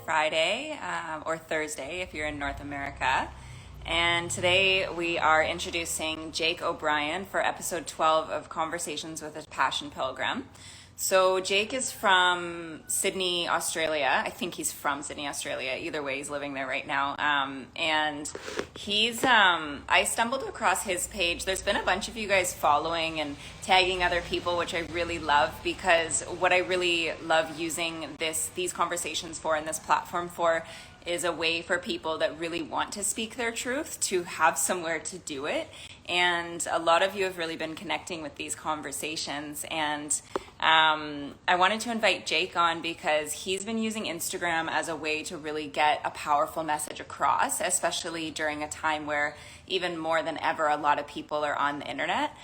Friday, or Thursday if you're in North America. And today we are introducing Jake O'Brien for episode 12 of Conversations with a Passion Pilgrim. So Jake is from Sydney, Australia. I think he's from Sydney, Australia. Either way, he's living there right now. And I stumbled across his page. There's been a bunch of you guys following and tagging other people, which I really love, because what I really love using these conversations for and this platform for is a way for people that really want to speak their truth to have somewhere to do it. And a lot of you have really been connecting with these conversations. And I wanted to invite Jake on because he's been using Instagram as a way to really get a powerful message across, especially during a time where even more than ever, a lot of people are on the internet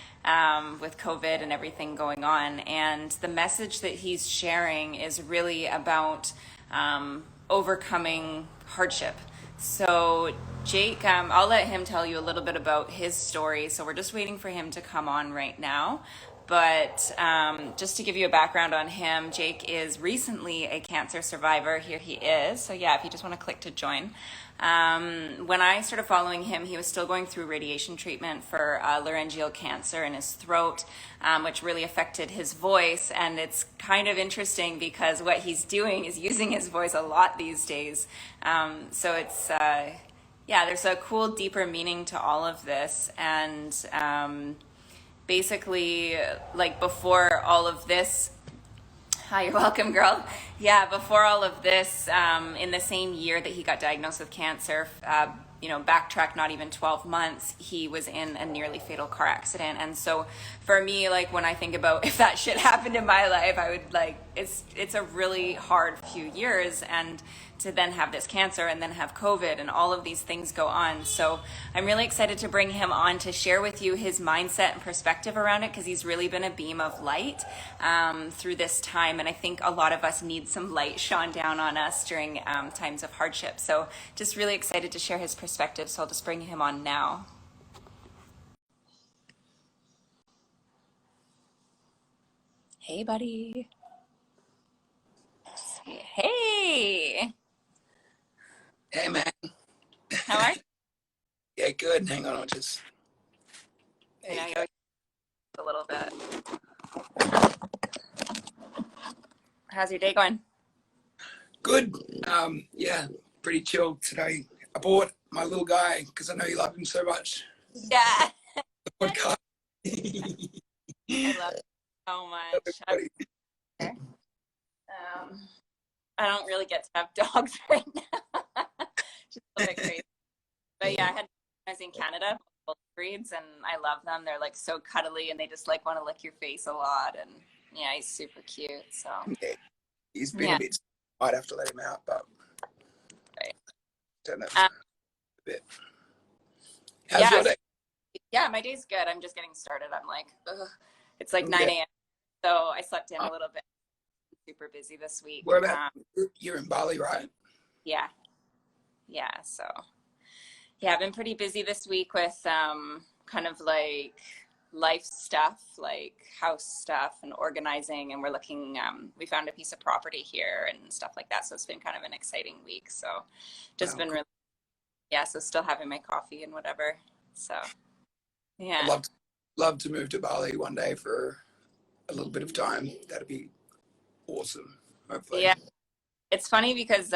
with COVID and everything going on. And the message that he's sharing is really about overcoming hardship. So Jake, I'll let him tell you a little bit about his story. So we're just waiting for him to come on right now. But just to give you a background on him, Jake is recently a cancer survivor. Here he is. So yeah, if you just want to click to join. When I started following him, he was still going through radiation treatment for laryngeal cancer in his throat, which really affected his voice. And it's kind of interesting because what he's doing is using his voice a lot these days. So it's, yeah, there's a cool, deeper meaning to all of this. And basically, like before all of this, hi, you're welcome, girl. Yeah, before all of this, in the same year that he got diagnosed with cancer, backtrack not even 12 months, he was in a nearly fatal car accident. And so for me, like when I think about if that shit happened in my life, I would it's a really hard few years, and to then have this cancer and then have COVID and all of these things go on. So I'm really excited to bring him on to share with you his mindset and perspective around it, because he's really been a beam of light through this time. And I think a lot of us need some light shone down on us during times of hardship. So just really excited to share his perspective. So I'll just bring him on now. Hey, buddy. Hey. Hey, man. How are you? Yeah, good. Hang on, I'll just... A little bit. How's your day going? Good. Yeah, pretty chilled today. I bought my little guy, because I know you love him so much, Yeah. the podcast. I love it so much. I don't really get to have dogs right now. Just a little bit crazy. But yeah, I was in Canada, both breeds, and I love them. They're like so cuddly, and they just like want to lick your face a lot. And yeah, he's super cute. So Yeah, he's been a bit... I'd have to let him out, but... Right. Don't know. A bit. How's your day? Yeah, my day's good. I'm just getting started. I'm like, ugh. It's like 9 a.m. So I slept in a little bit. Super busy this week. Where about? You're in Bali, right? Yeah. So yeah, I've been pretty busy this week with kind of like life stuff, like house stuff and organizing, and we're looking, we found a piece of property here and stuff like that. So it's been kind of an exciting week. So just been really, so still having my coffee and whatever. So yeah. I'd love to move to Bali one day for a little bit of time. That'd be awesome, hopefully. Yeah, it's funny because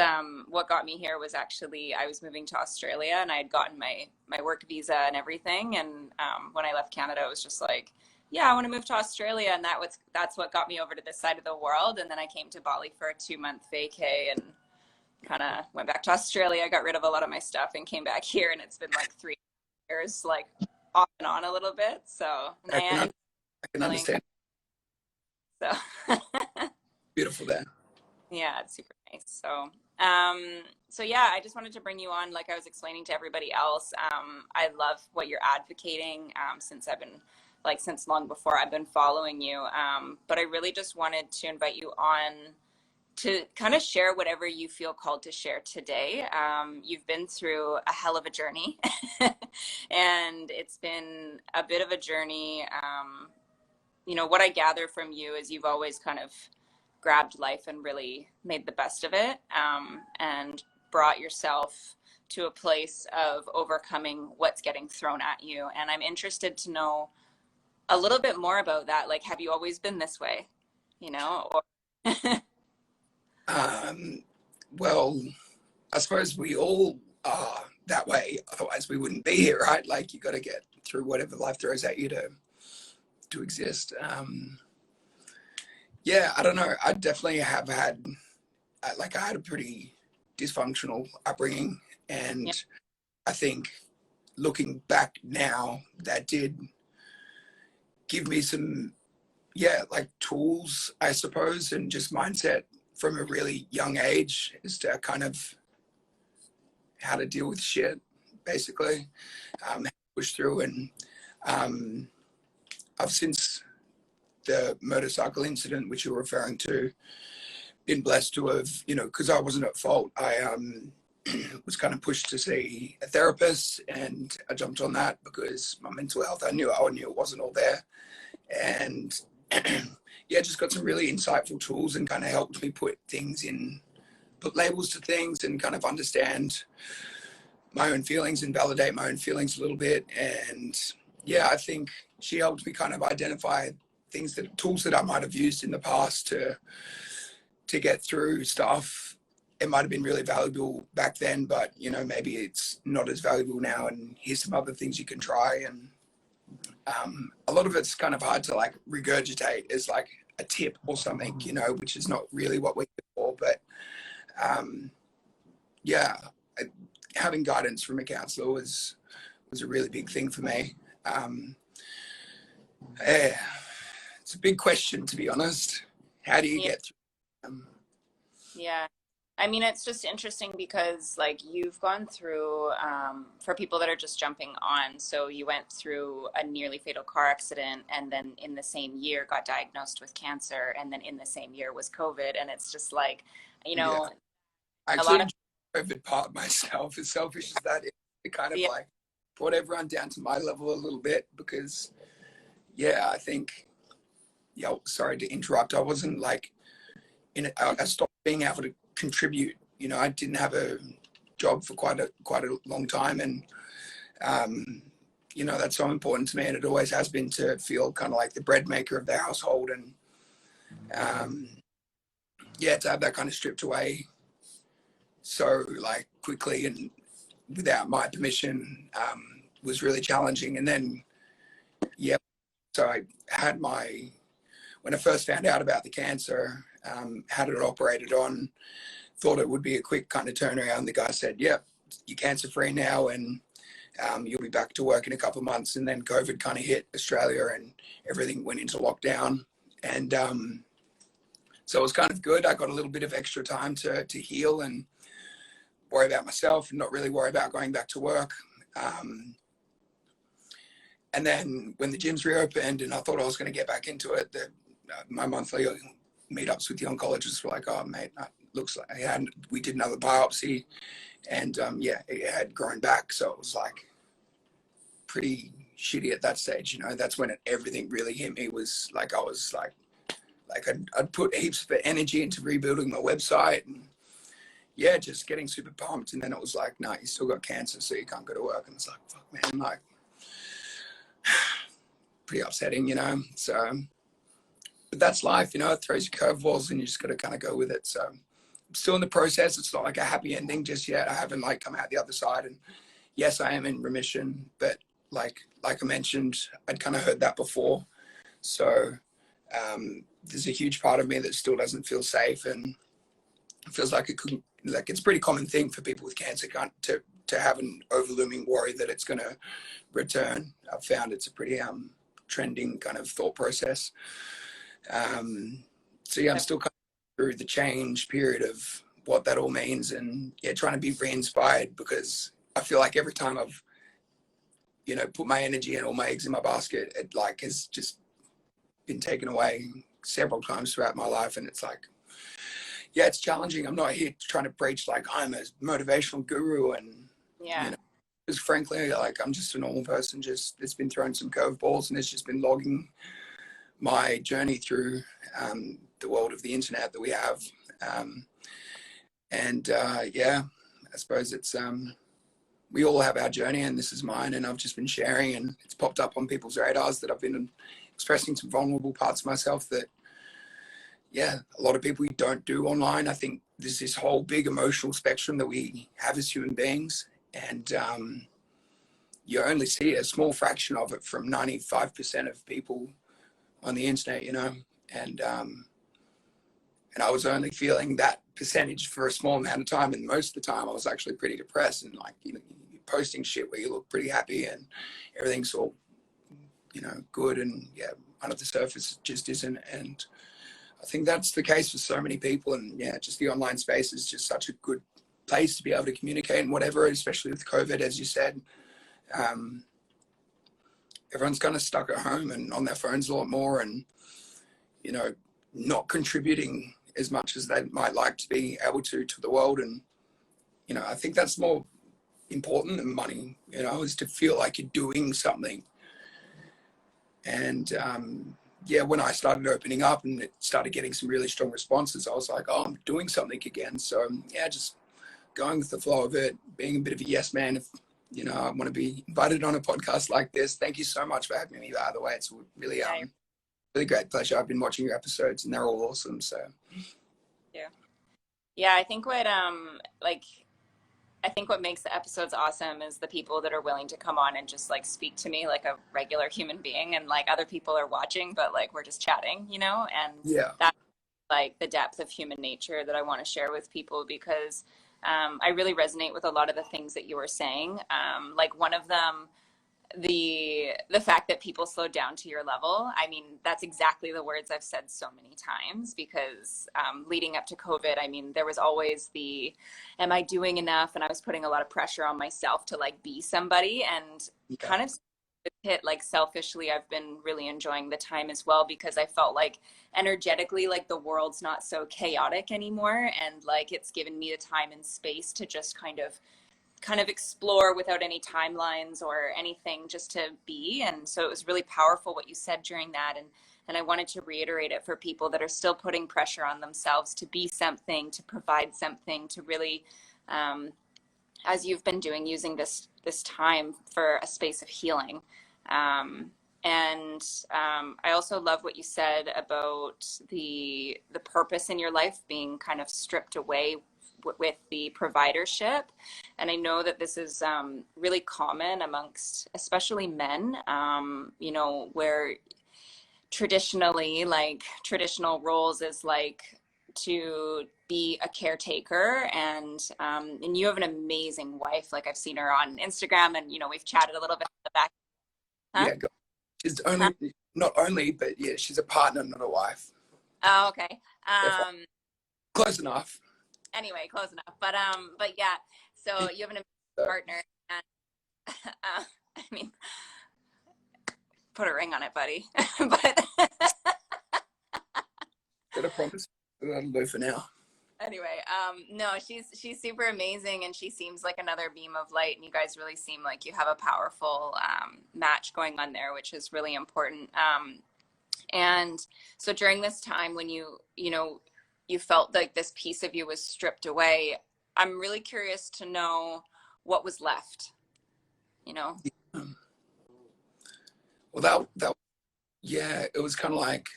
what got me here was actually I was moving to Australia, and I had gotten my work visa and everything, and when I left Canada, I was just like, yeah, I want to move to Australia, and that's what got me over to this side of the world. And then I came to Bali for a 2-month vacay and kind of went back to Australia. I got rid of a lot of my stuff and came back here, and it's been like 3 years, like off and on a little bit. So I can understand. So beautiful there. Yeah, it's super nice. So so yeah, I just wanted to bring you on. Like I was explaining to everybody else, I love what you're advocating since long before I've been following you, but I really just wanted to invite you on to kind of share whatever you feel called to share today. You've been through a hell of a journey and it's been a bit of a journey. What I gather from you is you've always kind of grabbed life and really made the best of it, and brought yourself to a place of overcoming what's getting thrown at you. And I'm interested to know a little bit more about that. Like, have you always been this way, you know? Or Well, I suppose we all are that way. Otherwise, we wouldn't be here, right? Like, you got to get through whatever life throws at you to exist. Yeah, I don't know. I definitely have had, like, I had a pretty dysfunctional upbringing, yeah, and I think looking back now, that did give me some, yeah, like tools, I suppose, and just mindset from a really young age as to kind of how to deal with shit, basically, push through. And I've since the motorcycle incident, which you're referring to, been blessed to have, you know, because I wasn't at fault. I was kind of pushed to see a therapist, and I jumped on that because my mental health, I knew it wasn't all there. And yeah, just got some really insightful tools and kind of helped me put labels to things and kind of understand my own feelings and validate my own feelings a little bit. And yeah, I think she helped me kind of identify tools that I might have used in the past to get through stuff. It might have been really valuable back then, but you know, maybe it's not as valuable now, and here's some other things you can try. And a lot of it's kind of hard to like regurgitate as like a tip or something, you know, which is not really what we're here for. But yeah, having guidance from a counselor was a really big thing for me. Yeah, it's a big question, to be honest. How do you yeah, get through? yeah. I mean, it's just interesting because, like, you've gone through, for people that are just jumping on, so you went through a nearly fatal car accident, and then in the same year got diagnosed with cancer, and then in the same year was COVID. And it's just like, you Yeah, know, I a lot actually of, enjoyed COVID part myself, as selfish as that is. It kind of yeah, like brought everyone down to my level a little bit because, yeah, I think, yeah, sorry to interrupt. I wasn't like, I stopped being able to contribute. You know, I didn't have a job for quite a long time, and you know, that's so important to me, and it always has been, to feel kind of like the bread maker of the household. And yeah, to have that kind of stripped away so like quickly and without my permission was really challenging. And then yeah, so I had when I first found out about the cancer, had it operated on, thought it would be a quick kind of turnaround. The guy said, "Yep, you're cancer free now, and you'll be back to work in a couple of months." And then COVID kind of hit Australia, and everything went into lockdown. And so it was kind of good. I got a little bit of extra time to heal and worry about myself, and not really worry about going back to work. And then when the gyms reopened, and I thought I was going to get back into it, my monthly meetups with the oncologists were like, "Oh, mate, looks like we did another biopsy, and yeah, it had grown back." So it was like pretty shitty at that stage. You know, that's when everything really hit me. Was like, I was like I'd put heaps of energy into rebuilding my website, and yeah, just getting super pumped. And then it was like, "No, you still got cancer, so you can't go to work." And it's like, fuck, man, like pretty upsetting, you know. So, but that's life, you know. It throws you curveballs, and you just got to kind of go with it. So I'm still in the process. It's not like a happy ending just yet. I haven't like come out the other side, and yes, I am in remission, but like I mentioned, I'd kind of heard that before. So there's a huge part of me that still doesn't feel safe, and it feels like it's a pretty common thing for people with cancer to have an overlooming worry that it's going to return. I've found it's a pretty trending kind of thought process. So yeah, I'm still kind of through the change period of what that all means, and yeah, trying to be re-inspired, because I feel like every time I've, you know, put my energy and all my eggs in my basket, it like has just been taken away several times throughout my life. And it's like, yeah, it's challenging. I'm not here trying to preach like I'm a motivational guru, and yeah, you know, because frankly, like I'm just a normal person, just that's been thrown some curveballs, and it's just been logging my journey through the world of the internet that we have. Yeah, I suppose it's we all have our journey, and this is mine, and I've just been sharing, and it's popped up on people's radars that I've been expressing some vulnerable parts of myself that, yeah, a lot of people don't do online. I think there's this whole big emotional spectrum that we have as human beings, and you only see a small fraction of it from 95% of people on the internet, you know. And I was only feeling that percentage for a small amount of time, and most of the time I was actually pretty depressed, and like, you know, you're posting shit where you look pretty happy and everything's all, you know, good, and yeah, under the surface it just isn't. And I think that's the case for so many people, and yeah, just the online space is just such a good place to be able to communicate and whatever, especially with COVID, as you said. Everyone's kind of stuck at home and on their phones a lot more, and, you know, not contributing as much as they might like to be able to the world. And, you know, I think that's more important than money, you know, is to feel like you're doing something. And yeah, when I started opening up and it started getting some really strong responses, I was like, oh, I'm doing something again. So yeah, just going with the flow of it, being a bit of a yes man. If, you know, I want to be invited on a podcast like this, thank you so much for having me, by the way. It's really really great pleasure. I've been watching your episodes and they're all awesome. So yeah, I think what I think what makes the episodes awesome is the people that are willing to come on and just like speak to me like a regular human being, and like other people are watching, but like we're just chatting, you know. And yeah, that's like the depth of human nature that I want to share with people, because I really resonate with a lot of the things that you were saying. Like one of them, the fact that people slow down to your level. I mean, that's exactly the words I've said so many times, because leading up to COVID, I mean, there was always the, am I doing enough? And I was putting a lot of pressure on myself to like be somebody, and kind of hit like selfishly, I've been really enjoying the time as well, because I felt like energetically, like the world's not so chaotic anymore. And like, it's given me the time and space to just kind of explore without any timelines or anything, just to be. And so it was really powerful what you said during that. And I wanted to reiterate it for people that are still putting pressure on themselves to be something, to provide something, to really, as you've been doing, using this time for a space of healing. I also love what you said about the purpose in your life being kind of stripped away with the providership. And I know that this is really common amongst especially men, you know, where traditionally, like traditional roles is like to be a caretaker, and you have an amazing wife. Like I've seen her on Instagram, and you know, we've chatted a little bit in the back. Yeah, she's only not only, but yeah, she's a partner, not a wife. Oh, okay. Close enough. Anyway, close enough. But yeah, so you have an amazing partner, and I mean, put a ring on it, buddy. But Got a promise. That'll do for now. Anyway, no, she's super amazing, and she seems like another beam of light, and you guys really seem like you have a powerful match going on there, which is really important. And so during this time when you know, you felt like this piece of you was stripped away, I'm really curious to know what was left, you know? Well, that yeah, it was kind of like,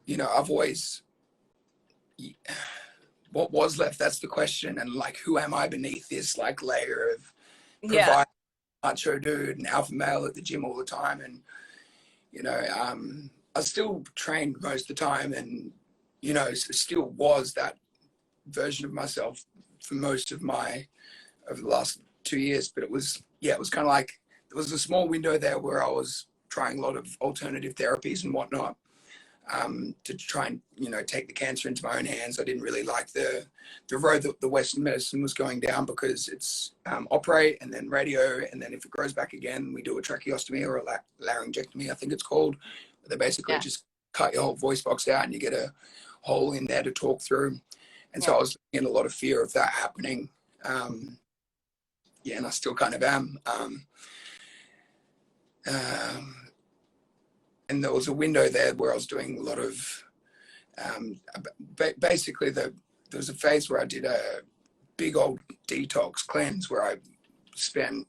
you know, I've always, what was left, that's the question. And like, who am I beneath this like layer of provide macho dude and alpha male at the gym all the time? And, you know, I still trained most of the time, and, you know, still was that version of myself for most of my, over the last 2 years. But it was, yeah, it was kind of like, there was a small window there where I was trying a lot of alternative therapies and whatnot, to try and, you know, take the cancer into my own hands. I didn't really like the road that the Western medicine was going down, because it's operate and then radio, and then if it grows back again, we do a tracheostomy or a laryngectomy, I think it's called. They basically just cut your whole voice box out, and you get a hole in there to talk through. And so I was in a lot of fear of that happening. Yeah, and I still kind of am. And and there was a window there where I was doing a lot of, basically there was a phase where I did a big old detox cleanse where I spent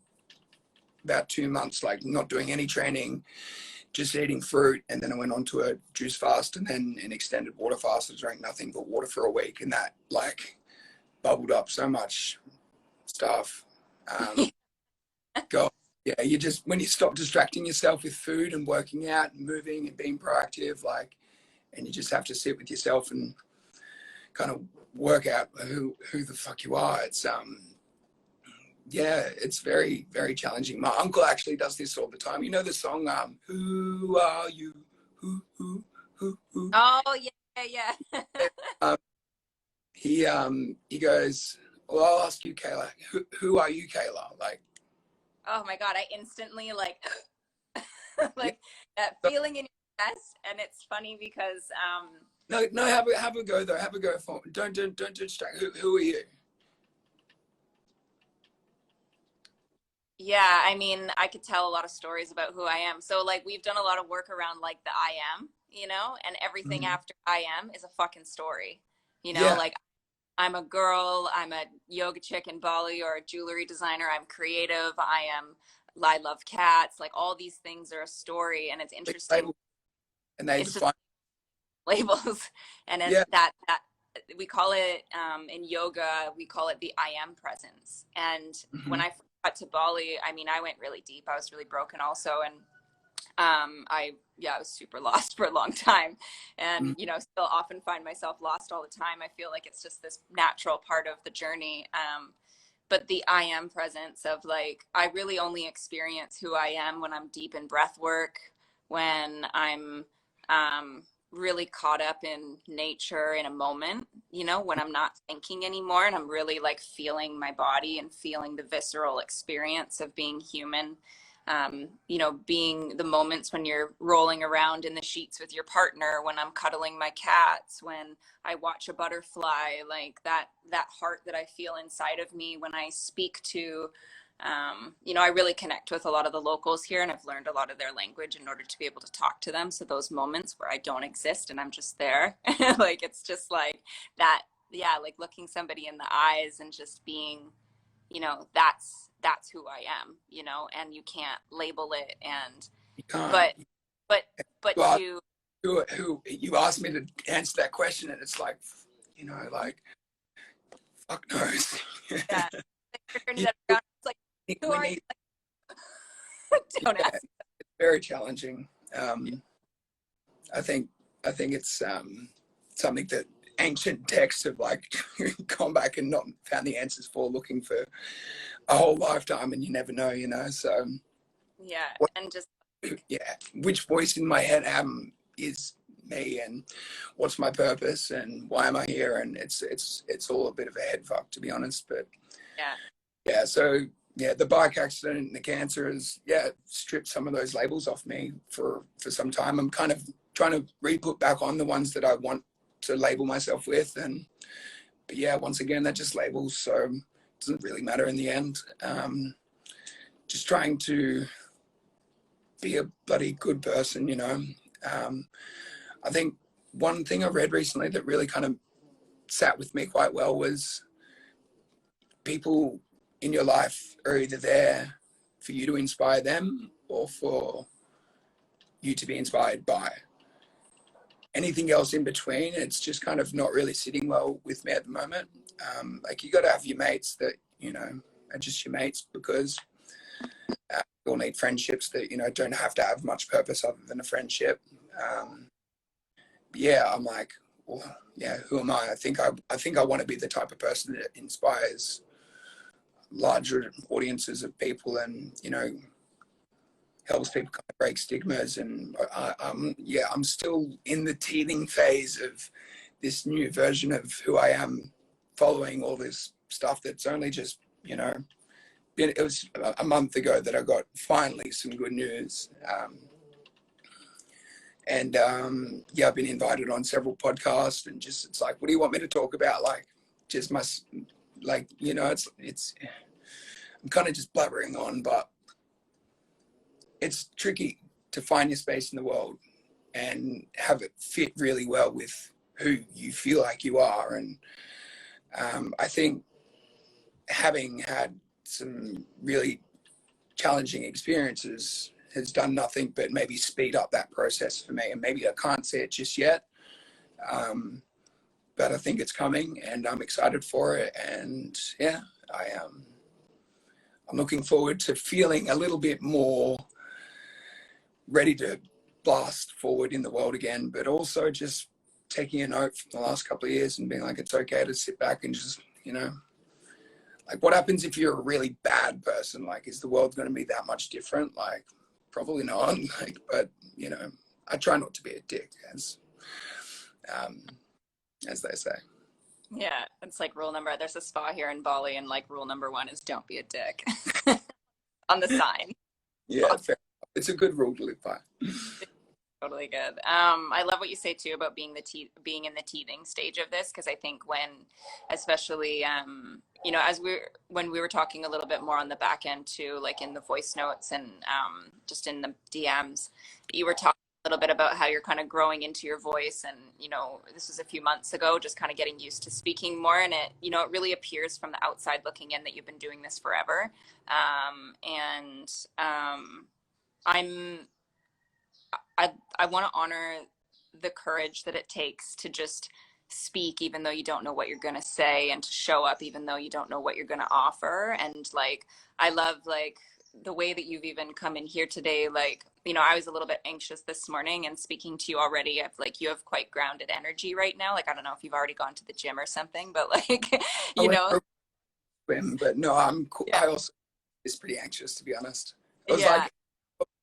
about 2 months like not doing any training, just eating fruit, and then I went on to a juice fast and then an extended water fast. I drank nothing but water for a week, and that like bubbled up so much stuff. God, yeah, you just, when you stop distracting yourself with food and working out and moving and being proactive, like, and you just have to sit with yourself and kind of work out who the fuck you are. It's yeah, it's very, very challenging. My uncle actually does this all the time. You know the song "Who Are You? Who?" Oh yeah. He goes, well, I'll ask you, Kayla, who are you, Kayla? Like, oh my God, I instantly like like that feeling in your chest. And it's funny because no, have a go though. Have a go. Don't distract. Who are you? yeah, I mean, I could tell a lot of stories about who I am. So like we've done a lot of work around like the I am, you know, and everything after I am is a fucking story. You know, Yeah, like I'm a girl, I'm a yoga chick in Bali, or a jewelry designer, I'm creative, I love cats. Like all these things are a story, and it's interesting. and they It's just define. labels. And Yeah. that we call it in yoga, we call it the I am presence. And when I got to Bali, I mean, I went really deep. I was really broken also. And I was super lost for a long time, and you know, still often find myself lost all the time. I feel like it's just this natural part of the journey. But the I am presence of like, I really only experience who I am when I'm deep in breath work, when I'm really caught up in nature in a moment, you know, when I'm not thinking anymore and I'm really like feeling my body and feeling the visceral experience of being human. You know, being the moments when you're rolling around in the sheets with your partner, when I'm cuddling my cats, when I watch a butterfly, like that heart that I feel inside of me when I speak to, you know, I really connect with a lot of the locals here, and I've learned a lot of their language in order to be able to talk to them. So those moments where I don't exist and I'm just there, like, it's just like that. Yeah. Like looking somebody in the eyes and just being, you know, that's who I am, you know, and you can't label it. And You can't. but but You ask, to who you asked me to answer that question, and it's like, you know, like, fuck knows. yeah, turning You- that around, it's like, who we are you? need, Don't yeah, ask. it's very challenging. I think it's something that ancient texts have like gone back and not found the answers for, looking for a whole lifetime, and you never know, you know. So Yeah, what, and just yeah, which voice in my head is me, and what's my purpose, and why am I here? And it's all a bit of a head fuck, to be honest. But yeah. yeah, so yeah, the bike accident and the cancer has stripped some of those labels off me for some time. I'm kind of trying to re-put back on the ones that I want to label myself with, and but yeah, once again, they're just labels, so it doesn't really matter in the end. Just trying to be a bloody good person, you know. I think one thing I read recently that really kind of sat with me quite well was, people in your life are either there for you to inspire them or for you to be inspired by. Anything else in between, it's just kind of not really sitting well with me at the moment. Like, you got to have your mates that, you know, are just your mates, because we all need friendships that, you know, don't have to have much purpose other than a friendship. Yeah, I'm like, well, yeah, who am I? I think I want to be the type of person that inspires larger audiences of people, and, you know, helps people kind of break stigmas. And I'm still in the teething phase of this new version of who I am, following all this stuff that's only just, you know, it was a month ago that I got finally some good news. Yeah, I've been invited on several podcasts, and just, it's like, what do you want me to talk about? Like, just like, you know, it's I'm kind of just blabbering on, but it's tricky to find your space in the world. and have it fit really well with who you feel like you are. And I think having had some really challenging experiences has done nothing but maybe speed up that process for me. And maybe I can't say it just yet, but I think it's coming, and I'm excited for it. And yeah, I'm looking forward to feeling a little bit more ready to blast forward in the world again, but also just taking a note from the last couple of years and being like, it's okay to sit back and just, you know, like, what happens if you're a really bad person? Like, is the world going to be that much different? Like, probably not. Like, but you know, I try not to be a dick, as they say. Yeah, it's like there's a spa here in Bali, and like rule number one is don't be a dick on the sign. Yeah, fair. It's a good rule to live by. Totally good. I love what you say too about being in the teething stage of this, because I think when, especially, you know, when we were talking a little bit more on the back end too, like in the voice notes and just in the DMs, you were talking a little bit about how you're kind of growing into your voice, and you know, this was a few months ago, just kind of getting used to speaking more, and it, you know, it really appears from the outside looking in that you've been doing this forever, and I want to honor the courage that it takes to just speak even though you don't know what you're going to say, and to show up even though you don't know what you're going to offer. And like, I love like the way that you've even come in here today. Like, you know, I was a little bit anxious this morning, and speaking to you already, I've like, you have quite grounded energy right now. Like, I don't know if you've already gone to the gym or something, but like, you know. But no, I'm cool. Yeah. I also is pretty anxious, to be honest. I was like,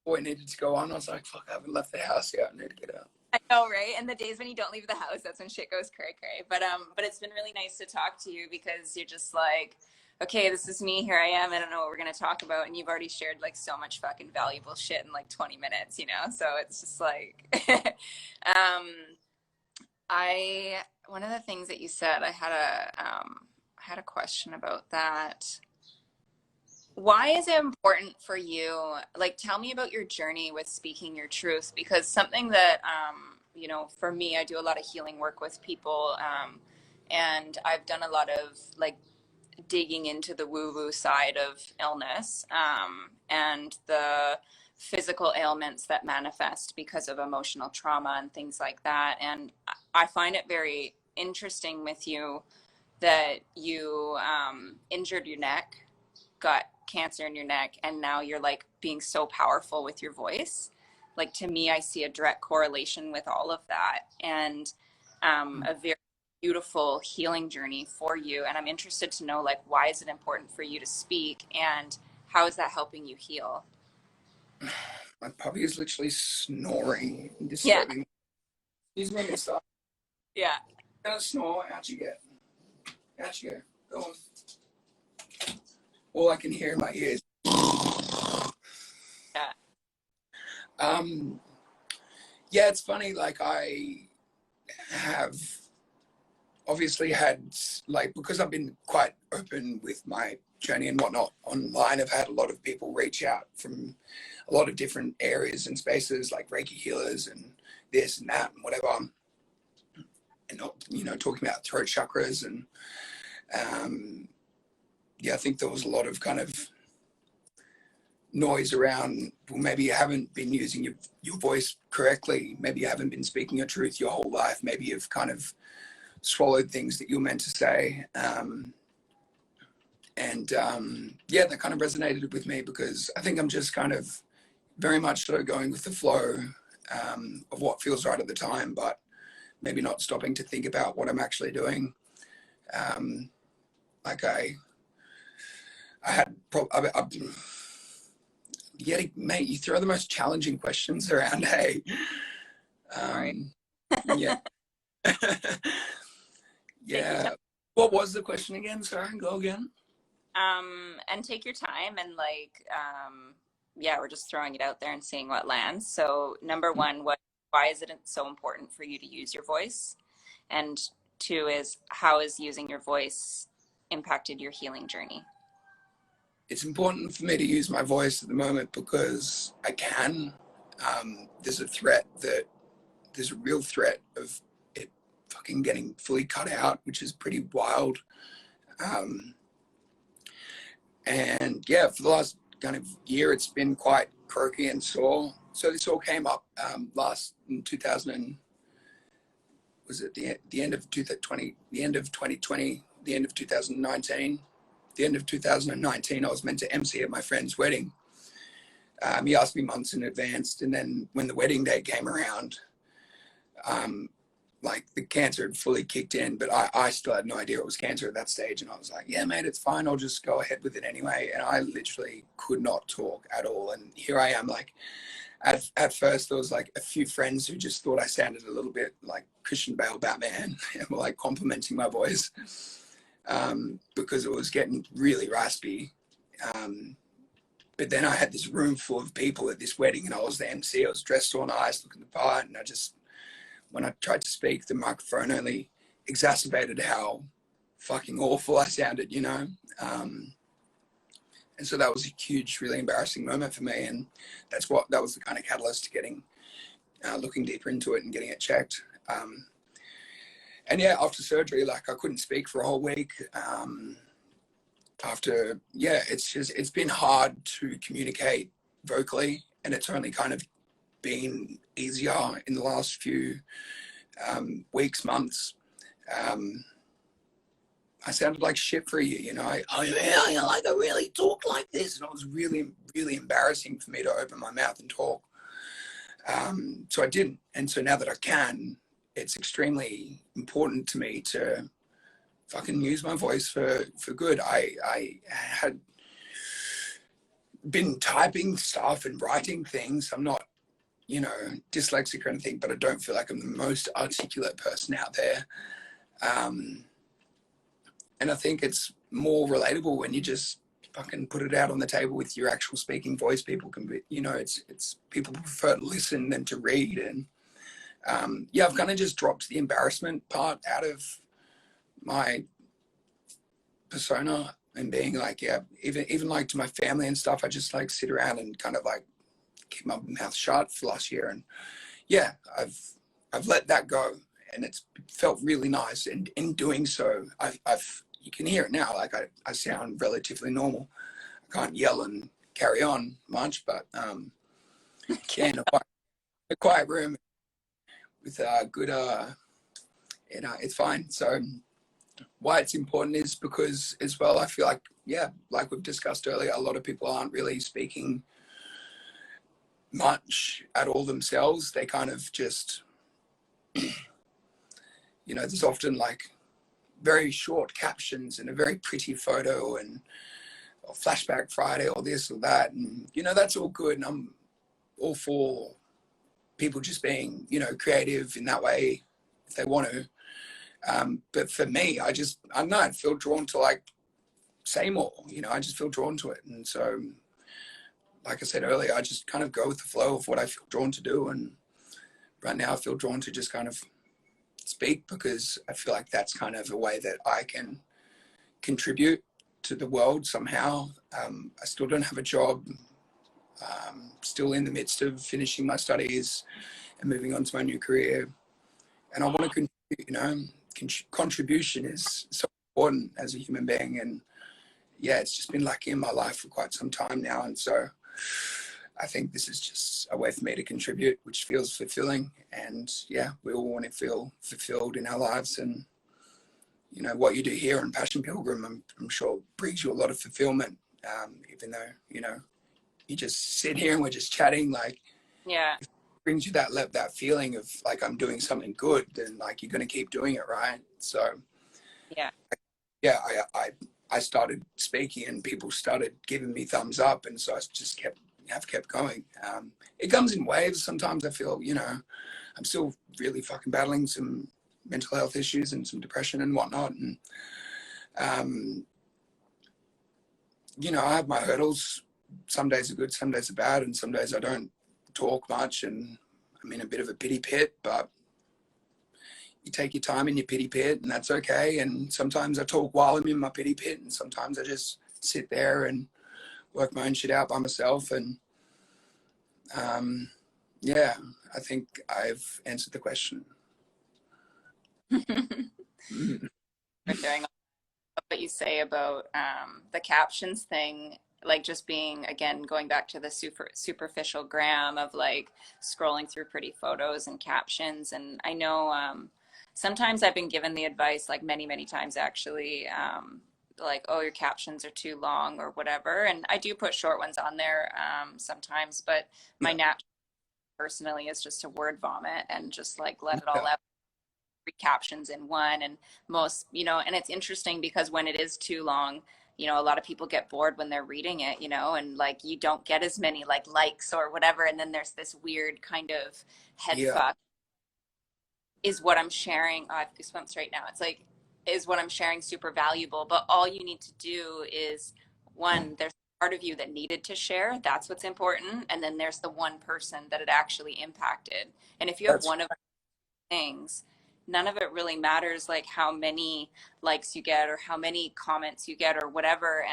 before I needed to go on, I was like, fuck, I haven't left the house yet. I need to get out. I know, right? And the days when you don't leave the house, that's when shit goes cray cray. But it's been really nice to talk to you, because you're just like, okay, this is me. Here I am. I don't know what we're gonna talk about, and you've already shared like so much fucking valuable shit in like 20 minutes, you know. So it's just like, one of the things that you said, I had a question about that. Why is it important for you? Like, tell me about your journey with speaking your truth, because something that, you know, for me, I do a lot of healing work with people. And I've done a lot of like digging into the woo-woo side of illness, and the physical ailments that manifest because of emotional trauma and things like that. And I find it very interesting with you that you injured your neck, got cancer in your neck, and now you're like being so powerful with your voice. Like, to me, I see a direct correlation with all of that, and a very beautiful healing journey for you. And I'm interested to know, like, why is it important for you to speak, and how is that helping you heal? My puppy is literally snoring and Yeah. disturbing. He's making stop. Yeah. Don't snore. Out you get. Out you go. Go on. All I can hear in my ears. Yeah. Yeah, it's funny. Like, I have obviously had, like, because I've been quite open with my journey and whatnot online, I've had a lot of people reach out from a lot of different areas and spaces, like Reiki healers and this and that and whatever. And not, you know, talking about throat chakras. And yeah, I think there was a lot of kind of noise around, well, maybe you haven't been using your voice correctly. Maybe you haven't been speaking your truth your whole life. Maybe you've kind of swallowed things that you were meant to say. Yeah, that kind of resonated with me, because I think I'm just kind of very much so going with the flow of what feels right at the time, but maybe not stopping to think about what I'm actually doing. Like I had, yeah, mate, you throw the most challenging questions around, hey. Yeah. Yeah. What was the question again? Sorry, go again. And take your time, and like, yeah, we're just throwing it out there and seeing what lands. So number one, why is it so important for you to use your voice? And two is, how is using your voice impacted your healing journey? It's important for me to use my voice at the moment because I can. There's a threat that there's a real threat of it fucking getting fully cut out, which is pretty wild. And yeah, for the last kind of year, it's been quite croaky and sore. So this all came up last in 2000. Was it the end of 2020, the end of 2020, the end of 2019, the end of 2019? I was meant to MC at my friend's wedding. He asked me months in advance, and then when the wedding day came around, like the cancer had fully kicked in, but I still had no idea it was cancer at that stage. And I was like, yeah, mate, it's fine. I'll just go ahead with it anyway. And I literally could not talk at all. And here I am, like, at first there was like a few friends who just thought I sounded a little bit like Christian Bale Batman and were like complimenting my voice because it was getting really raspy. But then I had this room full of people at this wedding, and I was the MC. I was dressed all nice, looking the part, and when I tried to speak, the microphone only exacerbated how fucking awful I sounded, you know? And so that was a huge, really embarrassing moment for me. And that was the kind of catalyst to getting, looking deeper into it and getting it checked. And yeah, after surgery, like I couldn't speak for a whole week. It's been hard to communicate vocally, and it's only kind of been easier in the last few weeks, months. I sounded like shit for a year, you know. I really talk like this, and it was really, really embarrassing for me to open my mouth and talk. So I didn't, and so now that I can, it's extremely important to me to fucking use my voice for good. I had been typing stuff and writing things. I'm not, you know, dyslexic or anything, but I don't feel like I'm the most articulate person out there. And I think it's more relatable when you just fucking put it out on the table with your actual speaking voice. People can be, you know, it's people prefer to listen than to read. And yeah, I've kind of just dropped the embarrassment part out of my persona and being like, yeah, even like to my family and stuff, I just like sit around and kind of like keep my mouth shut for last year. And yeah, I've let that go, and it's felt really nice. And in doing so, I've you can hear it now, like I sound relatively normal. I can't yell and carry on much, but yeah, in a quiet room with good you know, it's fine. So why it's important is because as well, I feel like, yeah, like we've discussed earlier, a lot of people aren't really speaking much at all themselves. They kind of just, you know, there's often like very short captions and a very pretty photo and or flashback Friday or this or that. And, you know, that's all good. And I'm all for people just being, you know, creative in that way if they want to. But for me, I don't know, I feel drawn to like say more, you know, I just feel drawn to it. And so, like I said earlier, I just kind of go with the flow of what I feel drawn to do. And right now I feel drawn to just kind of speak because I feel like that's kind of a way that I can contribute to the world somehow. I still don't have a job. Still in the midst of finishing my studies and moving on to my new career. And I want to contribute, you know, contribution is so important as a human being. And yeah, it's just been lacking in my life for quite some time now. And so I think this is just a way for me to contribute, which feels fulfilling. And yeah, we all want to feel fulfilled in our lives. And, you know, what you do here in Passion Pilgrim, I'm sure brings you a lot of fulfillment, even though, you know, you just sit here and we're just chatting, like, Yeah. it brings you that feeling of like, I'm doing something good, then like, you're going to keep doing it, right? So Yeah. yeah, I started speaking and people started giving me thumbs up. And so I just have kept going. It comes in waves. Sometimes I feel, you know, I'm still really fucking battling some mental health issues and some depression and whatnot. And, you know, I have my hurdles. Some days are good, some days are bad, and some days I don't talk much and I'm in a bit of a pity pit, but you take your time in your pity pit and that's okay. And sometimes I talk while I'm in my pity pit, and sometimes I just sit there and work my own shit out by myself. And Yeah, I think I've answered the question. Mm. For sharing what you say about the captions thing, like just being, again, going back to the superficial gram of like scrolling through pretty photos and captions. And I know sometimes I've been given the advice, like many times actually, like, oh, your captions are too long or whatever. And I do put short ones on there sometimes, but my Yeah, natural personally is just to word vomit and just like let it all yeah, out, captions in one. And most, and it's interesting because when it is too long, a lot of people get bored when they're reading it, and like you don't get as many like likes or whatever, and then there's this weird kind of head yeah. fuck. Is what I'm sharing, I have goosebumps right now, it's like, is what I'm sharing super valuable? But all you need to do is, one, there's part of you that needed to share, that's what's important, and then there's the one person that it actually impacted. And if you have That's one of things, none of it really matters, like how many likes you get or how many comments you get or whatever.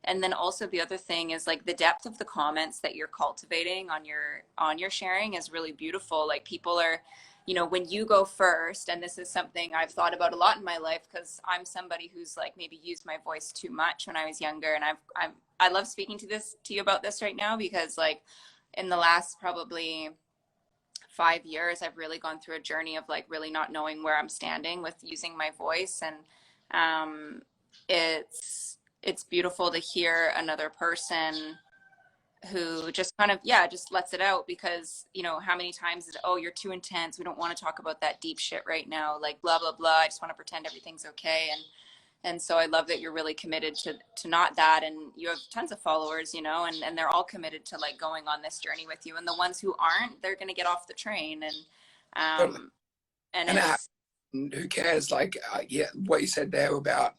And then also the other thing is like the depth of the comments that you're cultivating on your sharing is really beautiful. Like people are, when you go first, and this is something I've thought about a lot in my life because I'm somebody who's like maybe used my voice too much when I was younger, and I love speaking to you about this right now because like in the last probably 5 years, I've really gone through a journey of like really not knowing where I'm standing with using my voice. And um, it's beautiful to hear another person who just kind of, yeah, just lets it out. Because how many times is, oh, you're too intense, we don't want to talk about that deep shit right now, like blah blah blah, I just want to pretend everything's okay. And so I love that you're really committed to not that. And you have tons of followers, and they're all committed to like going on this journey with you. And the ones who aren't, they're going to get off the train. totally. Um, and And it's, who cares? Like, yeah, what you said there about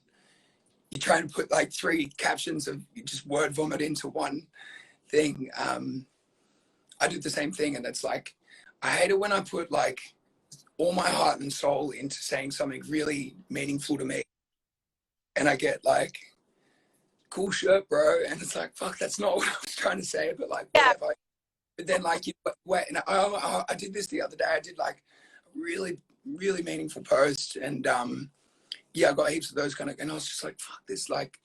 you trying to put like three captions of you just word vomit into one thing. I do the same thing, and it's like I hate it when I put like all my heart and soul into saying something really meaningful to me, and I get like cool shirt, bro, and it's like fuck, that's not what I was trying to say, but like yeah, whatever. But then like you wait, and I did this the other day. I did like a really meaningful post, and yeah, I got heaps of those kind of, and I was just like fuck this, like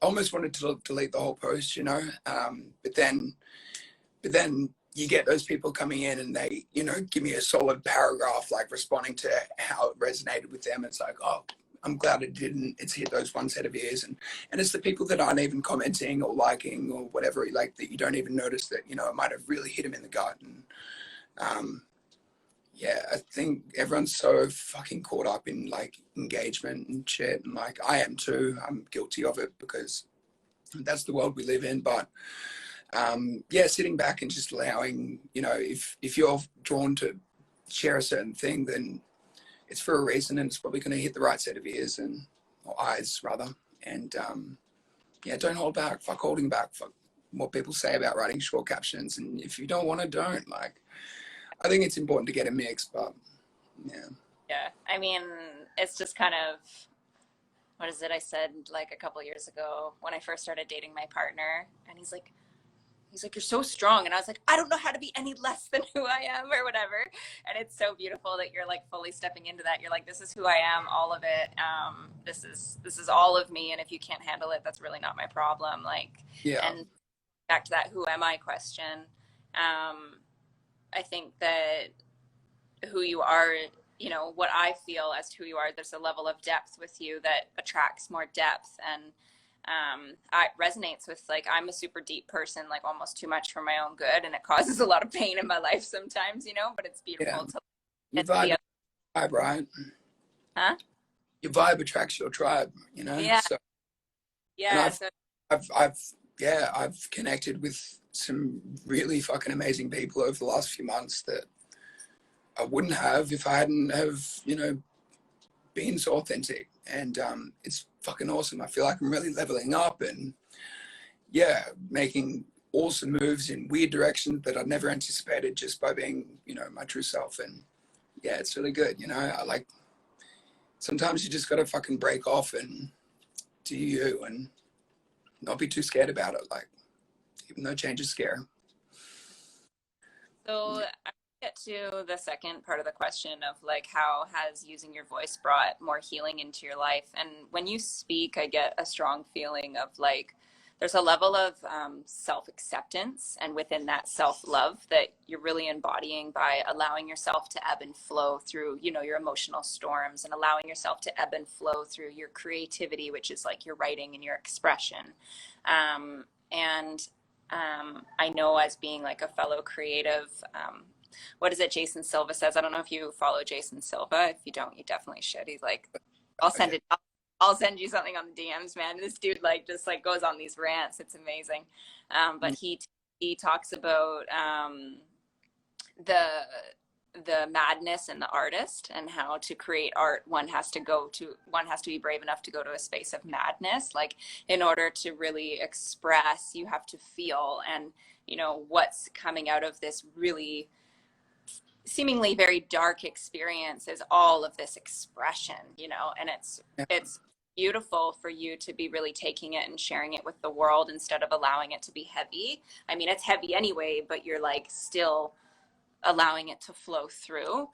I almost wanted to delete the whole post, but then you get those people coming in and they, give me a solid paragraph, like responding to how it resonated with them. It's like, oh, I'm glad it didn't. It's hit those one set of ears. And it's the people that aren't even commenting or liking or whatever, like that you don't even notice that, it might have really hit them in the gut. And yeah, I think everyone's so fucking caught up in like engagement and shit. And like, I am too. I'm guilty of it because that's the world we live in. But yeah, sitting back and just allowing, if you're drawn to share a certain thing, then it's for a reason, and it's probably going to hit the right set of ears or eyes rather. And yeah, don't hold back. Fuck holding back. Fuck what people say about writing short captions. And if you don't want to, don't. Like, I think it's important to get a mix, but yeah. yeah. I mean, it's just kind of, what is it? I said like a couple years ago when I first started dating my partner, and he's like, you're so strong. And I was like, I don't know how to be any less than who I am or whatever. And it's so beautiful that you're like fully stepping into that. You're like, this is who I am, all of it. This is all of me. And if you can't handle it, that's really not my problem. Like, Yeah. and back to that, who am I question. I think that who you are, what I feel as to who you are, there's a level of depth with you that attracts more depth. And it resonates with, like, I'm a super deep person, like almost too much for my own good, and it causes a lot of pain in my life sometimes, but it's Yeah. beautiful to Your get to the vibe, other. right? Huh? Your vibe attracts your tribe. Yeah, So, and yeah. So I've connected with some really fucking amazing people over the last few months that I wouldn't have if I hadn't have, been so authentic. And it's fucking awesome. I feel like I'm really leveling up and yeah, making awesome moves in weird directions that I'd never anticipated just by being, my true self. And yeah, it's really good. I like, sometimes you just got to fucking break off and do you and not be too scared about it. Like, even though change is scary. So I get to the second part of the question of like how has using your voice brought more healing into your life? And when you speak, I get a strong feeling of like there's a level of self-acceptance, and within that self-love that you're really embodying by allowing yourself to ebb and flow through, you know, your emotional storms, and allowing yourself to ebb and flow through your creativity, which is like your writing and your expression. And I know as being like a fellow creative, what is it Jason Silva says? I don't know if you follow Jason Silva. If you don't, you definitely should. He's like, I'll send Okay. it. I'll send you something on the DMs, man. This dude like just like goes on these rants. It's amazing. But he talks about the the madness in the artist, and how to create art one has to be brave enough to go to a space of madness, like in order to really express you have to feel. And you know what's coming out of this really seemingly very dark experience is all of this expression, you know. And it's beautiful for you to be really taking it and sharing it with the world instead of allowing it to be heavy. I mean, it's heavy anyway, but you're like still allowing it to flow through.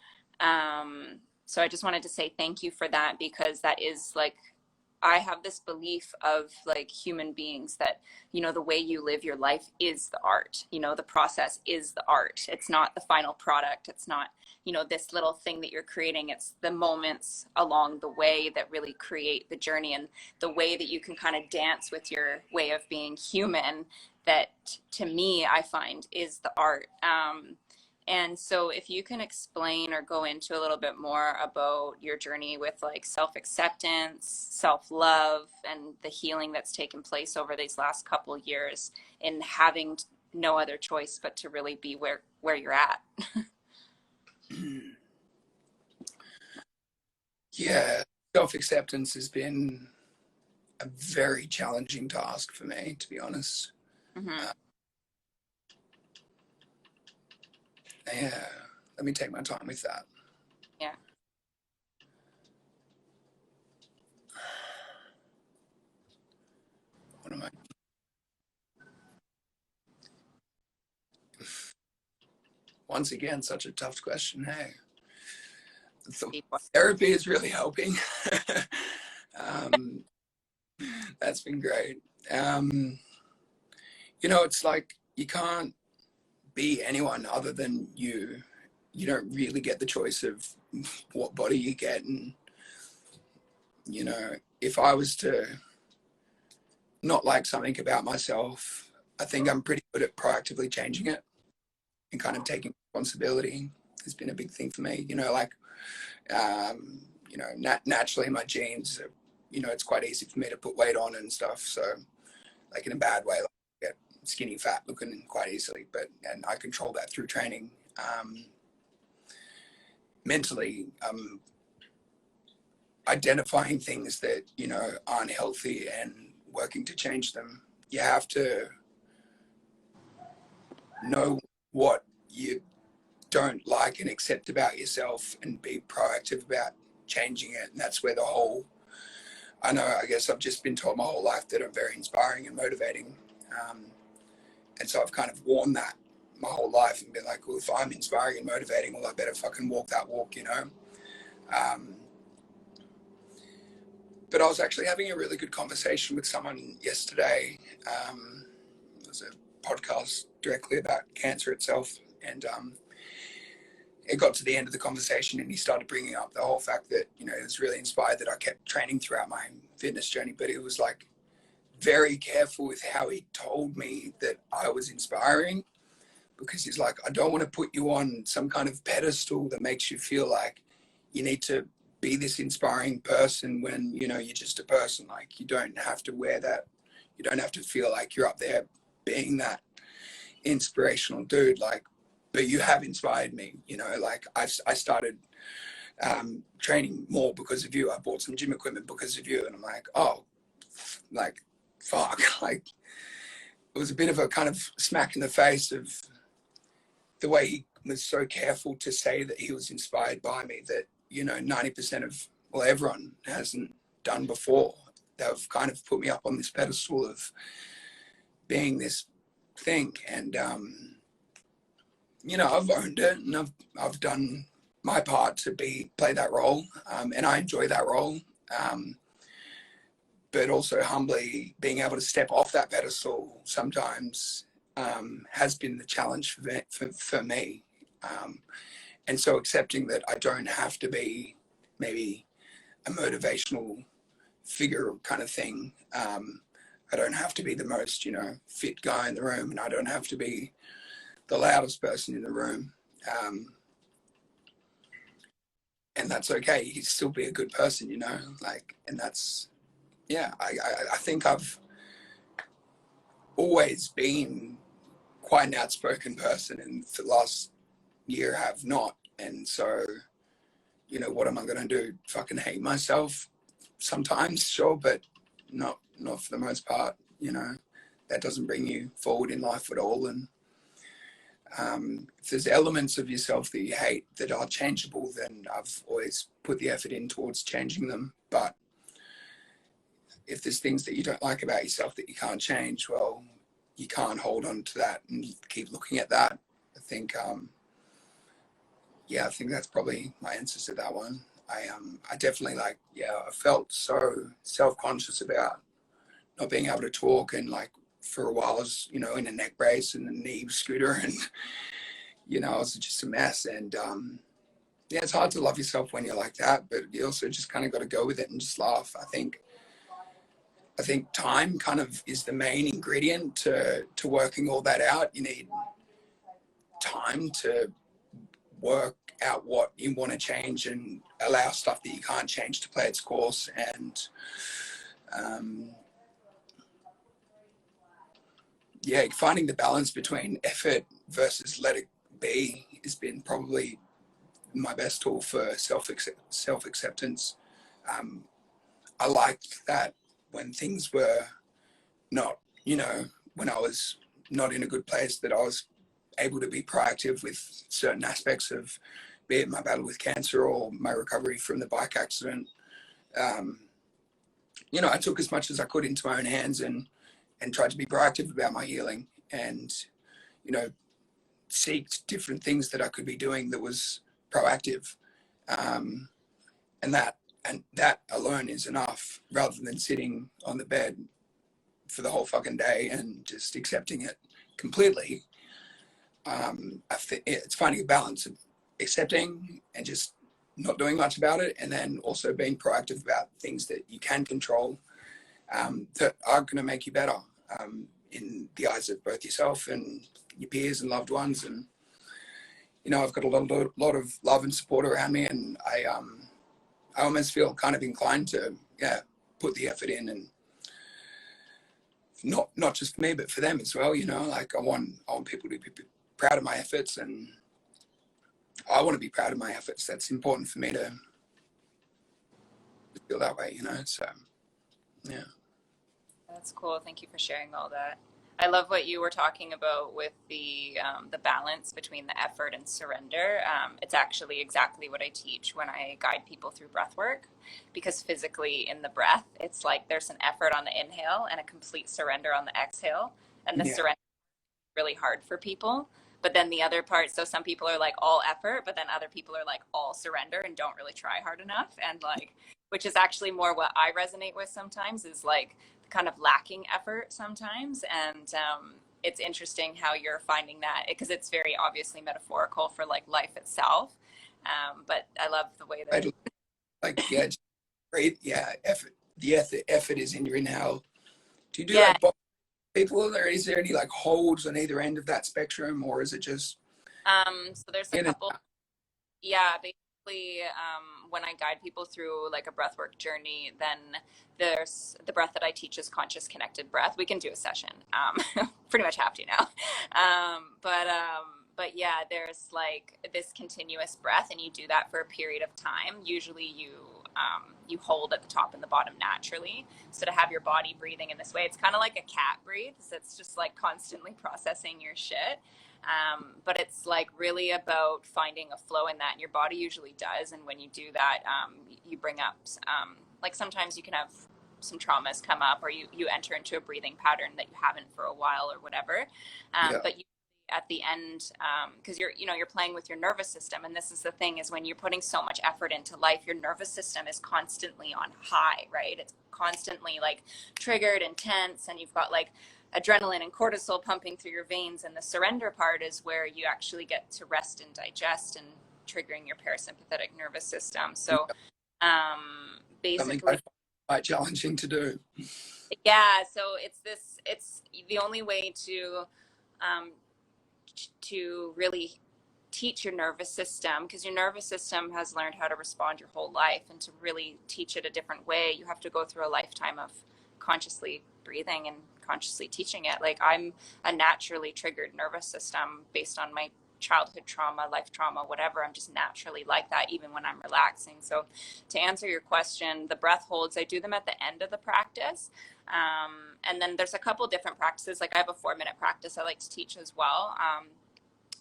So I just wanted to say thank you for that, because that is like, I have this belief of like human beings that, you know, the way you live your life is the art, you know, the process is the art. It's not the final product. It's not, you know, this little thing that you're creating. It's the moments along the way that really create the journey, and the way that you can kind of dance with your way of being human, that to me, I find is the art. And so if you can explain or go into a little bit more about your journey with like self-acceptance, self-love, and the healing that's taken place over these last couple of years in having no other choice but to really be where you're at. Yeah, self-acceptance has been a very challenging task for me, to be honest. Mm-hmm. Yeah, let me take my time with that. Yeah. What am I? Once again, such a tough question. Hey, therapy is really helping. um, that's been great. You know, it's like you can't be anyone other than you. You don't really get the choice of what body you get. And, you know, if I was to not like something about myself, I think I'm pretty good at proactively changing it and kind of taking responsibility. Has been a big thing for me. You know, like, you know, naturally my genes, you know, it's quite easy for me to put weight on and stuff. So, like in a bad way, like I get skinny, fat looking quite easily, and I control that through training. Mentally, identifying things that, you know, aren't healthy and working to change them. You have to know what you don't like and accept about yourself and be proactive about changing it. And that's where the whole, I know, I guess I've just been taught my whole life that I'm very inspiring and motivating. And so I've kind of worn that my whole life and been like, well, if I'm inspiring and motivating, well, I better fucking walk that walk, you know? But I was actually having a really good conversation with someone yesterday. It was a podcast directly about cancer itself. And it got to the end of the conversation and he started bringing up the whole fact that, you know, he was really inspired that I kept training throughout my fitness journey. But it was like very careful with how he told me that I was inspiring, because he's like, I don't want to put you on some kind of pedestal that makes you feel like you need to be this inspiring person when, you know, you're just a person. Like, you don't have to wear that. You don't have to feel like you're up there being that inspirational dude. Like, but you have inspired me, you know, like I started training more because of you. I bought some gym equipment because of you. And I'm like, oh, like, fuck. Like, it was a bit of a kind of smack in the face of the way he was so careful to say that he was inspired by me, that, you know, 90% of, well, everyone hasn't done before. They've kind of put me up on this pedestal of being this thing. And you know, I've owned it, and I've done my part to play that role, and I enjoy that role. But also humbly being able to step off that pedestal sometimes has been the challenge for me. And so accepting that I don't have to be maybe a motivational figure kind of thing. I don't have to be the most, you know, fit guy in the room, and I don't have to be the loudest person in the room. And that's okay. You can still be a good person, you know, like, and that's, yeah, I think I've always been quite an outspoken person, and for the last year have not. And so, you know, what am I going to do? Fucking hate myself sometimes, sure, but not for the most part. You know, that doesn't bring you forward in life at all. And if there's elements of yourself that you hate that are changeable, then I've always put the effort in towards changing them. But if there's things that you don't like about yourself that you can't change, well, you can't hold on to that and keep looking at that. I think, yeah, I think that's probably my answer to that one. I definitely like, yeah, I felt so self-conscious about not being able to talk, and like for a while I was, you know, in a neck brace and a knee scooter, and you know, I was just a mess. And yeah, it's hard to love yourself when you're like that, but you also just kind of got to go with it and just laugh. I think time kind of is the main ingredient to working all that out. You need time to work out what you want to change and allow stuff that you can't change to play its course. And yeah, finding the balance between effort versus let it be has been probably my best tool for self acceptance. I liked that when things were not, you know, when I was not in a good place, that I was able to be proactive with certain aspects of, be it my battle with cancer or my recovery from the bike accident. You know, I took as much as I could into my own hands and tried to be proactive about my healing, and, you know, seeked different things that I could be doing that was proactive. And that alone is enough, rather than sitting on the bed for the whole fucking day and just accepting it completely. It's finding a balance of accepting and just not doing much about it, and then also being proactive about things that you can control, that are going to make you better, in the eyes of both yourself and your peers and loved ones. And you know, I've got a lot of love and support around me, and I almost feel kind of inclined to, yeah, put the effort in, and not just for me but for them as well. You know, like I want people to be proud of my efforts, and I want to be proud of my efforts. That's important for me to feel that way, you know. So yeah. That's cool. Thank you for sharing all that. I love what you were talking about with the balance between the effort and surrender. It's actually exactly what I teach when I guide people through breath work, because physically in the breath, it's like there's an effort on the inhale and a complete surrender on the exhale. And the Yeah. surrender is really hard for people. But then the other part, so some people are like all effort, but then other people are like all surrender and don't really try hard enough. And like, which is actually more what I resonate with sometimes, is like kind of lacking effort sometimes. And it's interesting how you're finding that, because it's very obviously metaphorical for like life itself. But I love the way that, Like, yeah, just breathe. Yeah, effort. The effort is in your inhale. Do you do yeah. like people, or is there any like holds on either end of that spectrum, or is it just So there's a in and couple. Yeah, basically, when I guide people through like a breathwork journey, then there's the breath that I teach is conscious connected breath. We can do a session. Pretty much have to now. But yeah, there's like this continuous breath, and you do that for a period of time. Usually, you hold at the top and the bottom naturally. So to have your body breathing in this way, it's kind of like a cat breathes. It's just like constantly processing your shit. But it's like really about finding a flow in that, and your body usually does. And when you do that, you bring up, like sometimes you can have some traumas come up, or you enter into a breathing pattern that you haven't for a while or whatever. yeah, But you at the end, because you're playing with your nervous system. And this is the thing, is when you're putting so much effort into life, your nervous system is constantly on high, right? It's constantly like triggered and tense, and you've got like adrenaline and cortisol pumping through your veins. And the surrender part is where you actually get to rest and digest, and triggering your parasympathetic nervous system. So Something basically, quite challenging to do. yeah, so it's the only way to really teach your nervous system, because your nervous system has learned how to respond your whole life, and to really teach it a different way, you have to go through a lifetime of consciously breathing and consciously teaching it. Like, I'm a naturally triggered nervous system based on my childhood trauma, life trauma, whatever. I'm just naturally like that, even when I'm relaxing. So to answer your question, the breath holds, I do them at the end of the practice. And then there's a couple different practices. Like, I have a 4-minute practice I like to teach as well.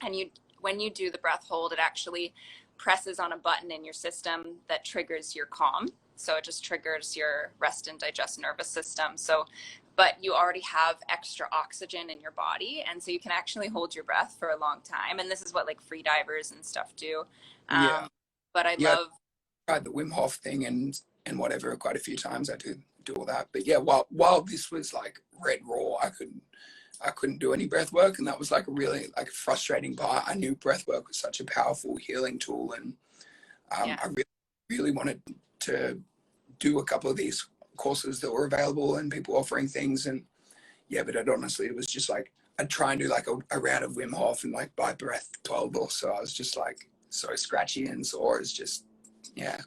And when you do the breath hold, it actually presses on a button in your system that triggers your calm. So it just triggers your rest and digest nervous system. So, but you already have extra oxygen in your body, and so you can actually hold your breath for a long time. And this is what like free divers and stuff do. Yeah. But I Yeah, love I tried the Wim Hof thing and whatever quite a few times. I do all that. But yeah, while this was like red raw, I couldn't do any breath work, and that was like a really like frustrating part. I knew breath work was such a powerful healing tool, and I really wanted to do a couple of these courses that were available and people offering things. And yeah, but it was just like I'd try and do like a round of Wim Hof, and like by breath 12 or so, I was just like so scratchy and sore. It's just, yeah.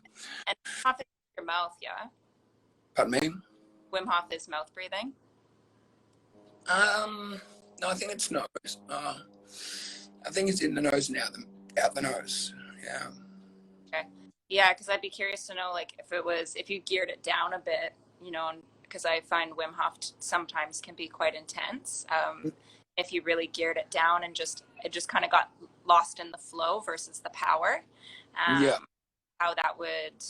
And Wim Hof is your mouth, yeah. Pardon me? Wim Hof is mouth breathing. No, I think it's nose. I think it's in the nose and out the nose. Yeah. Okay. Yeah, because I'd be curious to know, like, if you geared it down a bit, because I find Wim Hof sometimes can be quite intense. If you really geared it down and it just kind of got lost in the flow versus the power. Yeah. How that would,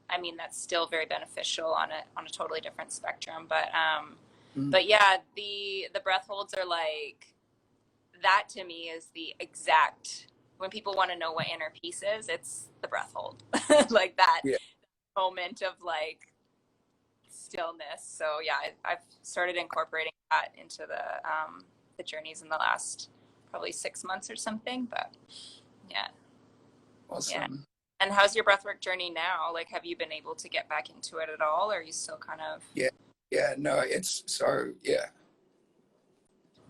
I mean, that's still very beneficial on a totally different spectrum. But yeah, the breath holds are like, that to me is the exact, when people want to know what inner peace is, it's the breath hold. Like that moment of like stillness. So yeah, I've started incorporating that into the journeys in the last probably 6 months or something. But yeah. Awesome. Yeah. And how's your breathwork journey now? Like, have you been able to get back into it at all, or are you still kind of? Yeah, no, it's so, yeah.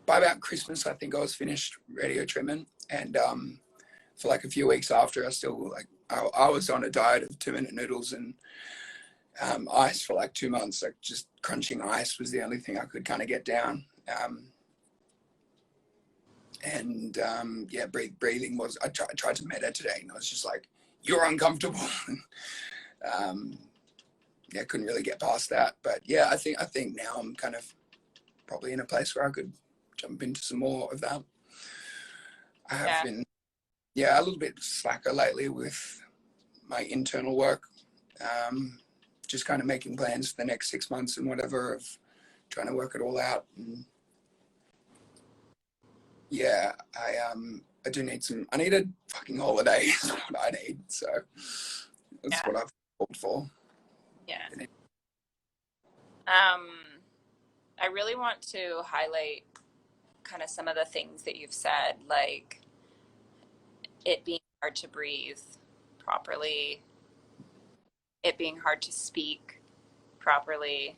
By about Christmas, I think I was finished radio treatment, and for like a few weeks after, I still like I was on a diet of 2-minute noodles and ice for like 2 months. Like, just crunching ice was the only thing I could kind of get down. Yeah, breathing was. I tried to meditate, and I was just like, "You're uncomfortable." Yeah, couldn't really get past that. But yeah, I think now I'm kind of probably in a place where I could jump into some more of that. I have been, a little bit slacker lately with my internal work. Just kind of making plans for the next 6 months and whatever, of trying to work it all out. And yeah, I do need I need a fucking holiday is what I need. So that's what I've called for. Yeah. I really want to highlight kind of some of the things that you've said, like it being hard to breathe properly, it being hard to speak properly.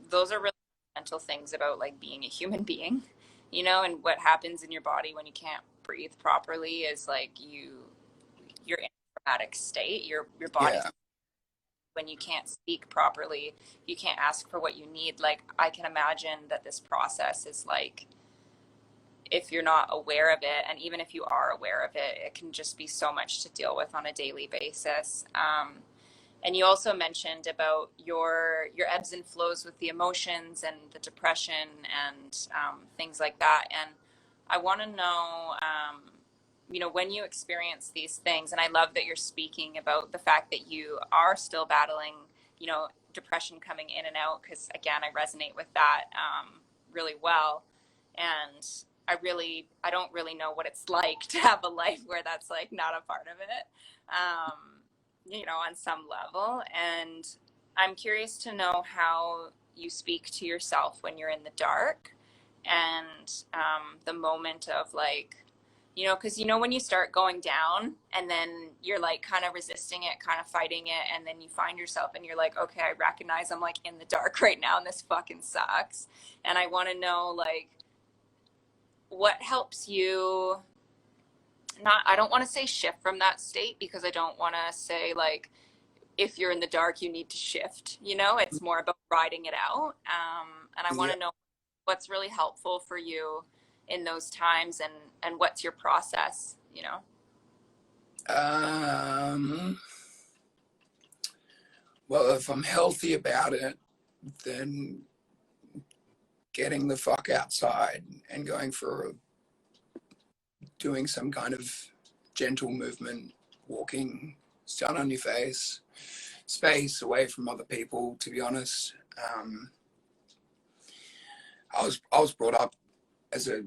Those are really fundamental things about like being a human being, and what happens in your body when you can't breathe properly is like you're in a traumatic state. Your body, when you can't speak properly, you can't ask for what you need. Like, I can imagine that this process is like, if you're not aware of it, and even if you are aware of it, it can just be so much to deal with on a daily basis. And you also mentioned about your ebbs and flows with the emotions and the depression and things like that. And I want to know, when you experience these things, and I love that you're speaking about the fact that you are still battling, depression coming in and out, because again, I resonate with that really well. And I don't really know what it's like to have a life where that's like not a part of it, you know, on some level. And I'm curious to know how you speak to yourself when you're in the dark, and the moment of like, you know, because you know when you start going down and then you're like kind of resisting it, kind of fighting it, and then you find yourself and you're like, okay, I recognize I'm like in the dark right now and this fucking sucks. And I want to know like what helps you not, I don't want to say shift from that state, because I don't want to say like if you're in the dark you need to shift, you know. It's more about riding it out. And I want Yeah. to know what's really helpful for you in those times, and what's your process, you know. Well, if I'm healthy about it, then getting the fuck outside and going for doing some kind of gentle movement, walking, sun on your face, space away from other people, to be honest. I was brought up as a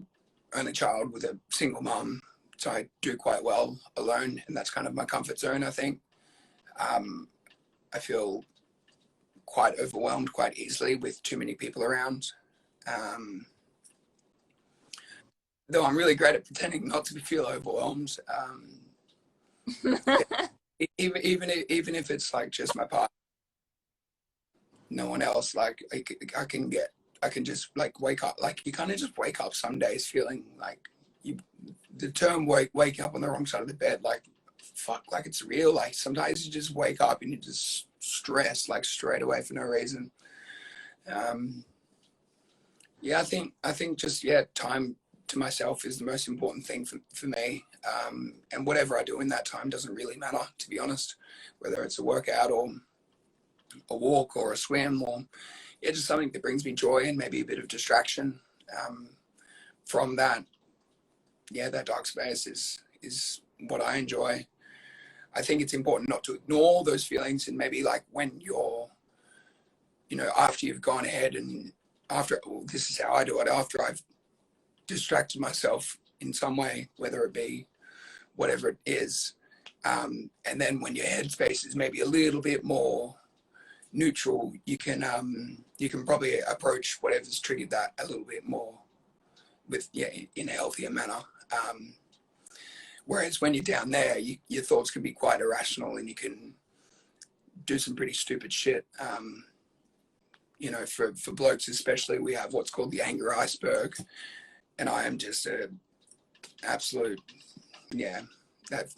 only child with a single mum, so I do quite well alone, and that's kind of my comfort zone, I think. I feel quite overwhelmed quite easily with too many people around. Though I'm really great at pretending not to feel overwhelmed. Even if it's like just my partner, no one else, like I can just like wake up, like you kind of just wake up some days feeling like the term wake up on the wrong side of the bed, like fuck, like it's real. Like sometimes you just wake up and you just stress like straight away for no reason. Yeah, I think just, yeah, time to myself is the most important thing for me. And whatever I do in that time doesn't really matter, to be honest, whether it's a workout or a walk or a swim, or yeah, just something that brings me joy and maybe a bit of distraction from that. Yeah, that dark space is what I enjoy. I think it's important not to ignore those feelings, and maybe like when you're, you know, after you've gone ahead and after, well, this is how I do it, after I've distracted myself in some way, whether it be whatever it is, and then when your headspace is maybe a little bit more neutral, you can probably approach whatever's triggered that a little bit more with, yeah, in a healthier manner. Whereas when you're down there, your thoughts can be quite irrational and you can do some pretty stupid shit. You know, for blokes especially, we have what's called the anger iceberg, and I am just a absolute, yeah, that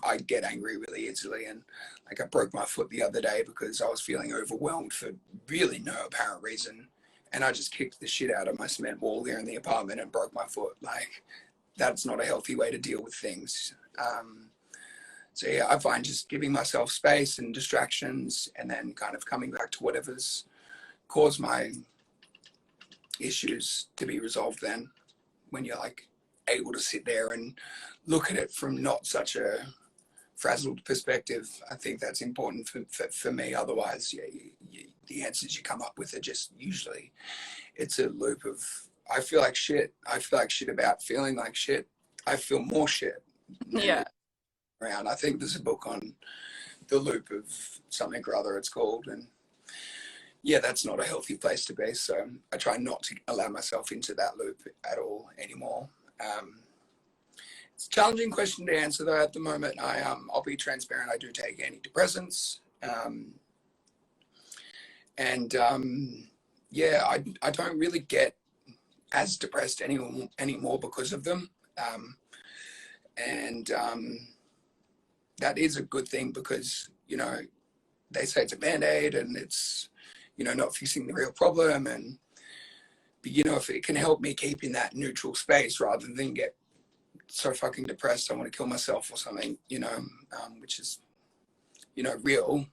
I get angry really easily. And like I broke my foot the other day because I was feeling overwhelmed for really no apparent reason, and I just kicked the shit out of my cement wall here in the apartment and broke my foot. Like, that's not a healthy way to deal with things. So yeah, I find just giving myself space and distractions, and then kind of coming back to whatever's caused my issues to be resolved then, when you're like able to sit there and look at it from not such a frazzled perspective. I think that's important for me. Otherwise, yeah, the answers you come up with are just usually, it's a loop of, I feel like shit. I feel like shit about feeling like shit. I feel more shit. Yeah. Around. I think there's a book on the loop of something or other, it's called, and yeah, that's not a healthy place to be. So I try not to allow myself into that loop at all anymore. It's a challenging question to answer though. At the moment, I'll be transparent. I do take antidepressants, and yeah, I don't really get as depressed anymore because of them, and that is a good thing, because, you know, they say it's a band-aid and it's, you know, not fixing the real problem. And, you know, if it can help me keep in that neutral space rather than get so fucking depressed I want to kill myself or something, you know, which is, you know, real.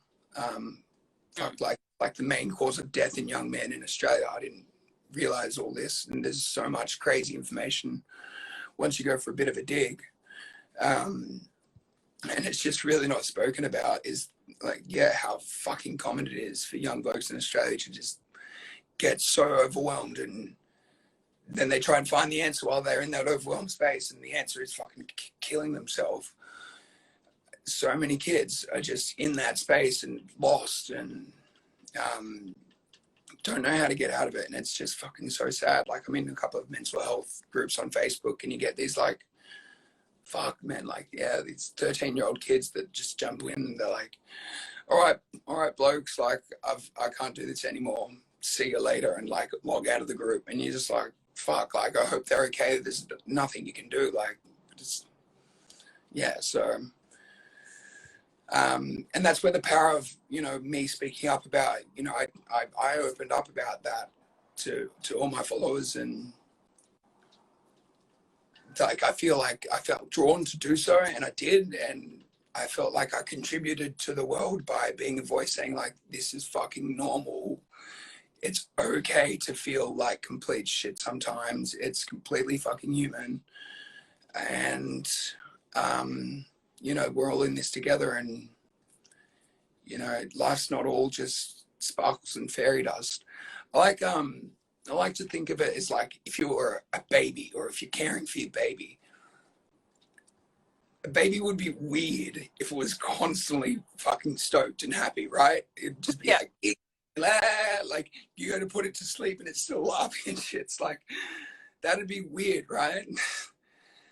Like the main cause of death in young men in Australia. I didn't realize all this, and there's so much crazy information once you go for a bit of a dig. And it's just really not spoken about, is like, yeah, how fucking common it is for young blokes in Australia to just get so overwhelmed and then they try and find the answer while they're in that overwhelmed space, and the answer is fucking killing themselves. So many kids are just in that space and lost, and don't know how to get out of it, and it's just fucking so sad. Like, I'm in a couple of mental health groups on Facebook, and you get these like, fuck man, like, yeah, these 13-year-old kids that just jump in and they're like, all right blokes, like, I can't do this anymore, see you later, and like log out of the group. And you're just like, fuck, like, I hope they're okay, there's nothing you can do, like, just, yeah. So and that's where the power of, you know, me speaking up about, you know, I opened up about that to all my followers, and like, I feel like I felt drawn to do so, and I did, and I felt like I contributed to the world by being a voice saying, like, this is fucking normal. It's okay to feel like complete shit sometimes. It's completely fucking human. And, you know, we're all in this together, and, you know, life's not all just sparkles and fairy dust. I like to think of it as like, if you were a baby, or if you're caring for your baby, a baby would be weird if it was constantly fucking stoked and happy, right? It'd just be like you go to put it to sleep and it's still laughing and shit. It's like, that'd be weird, right?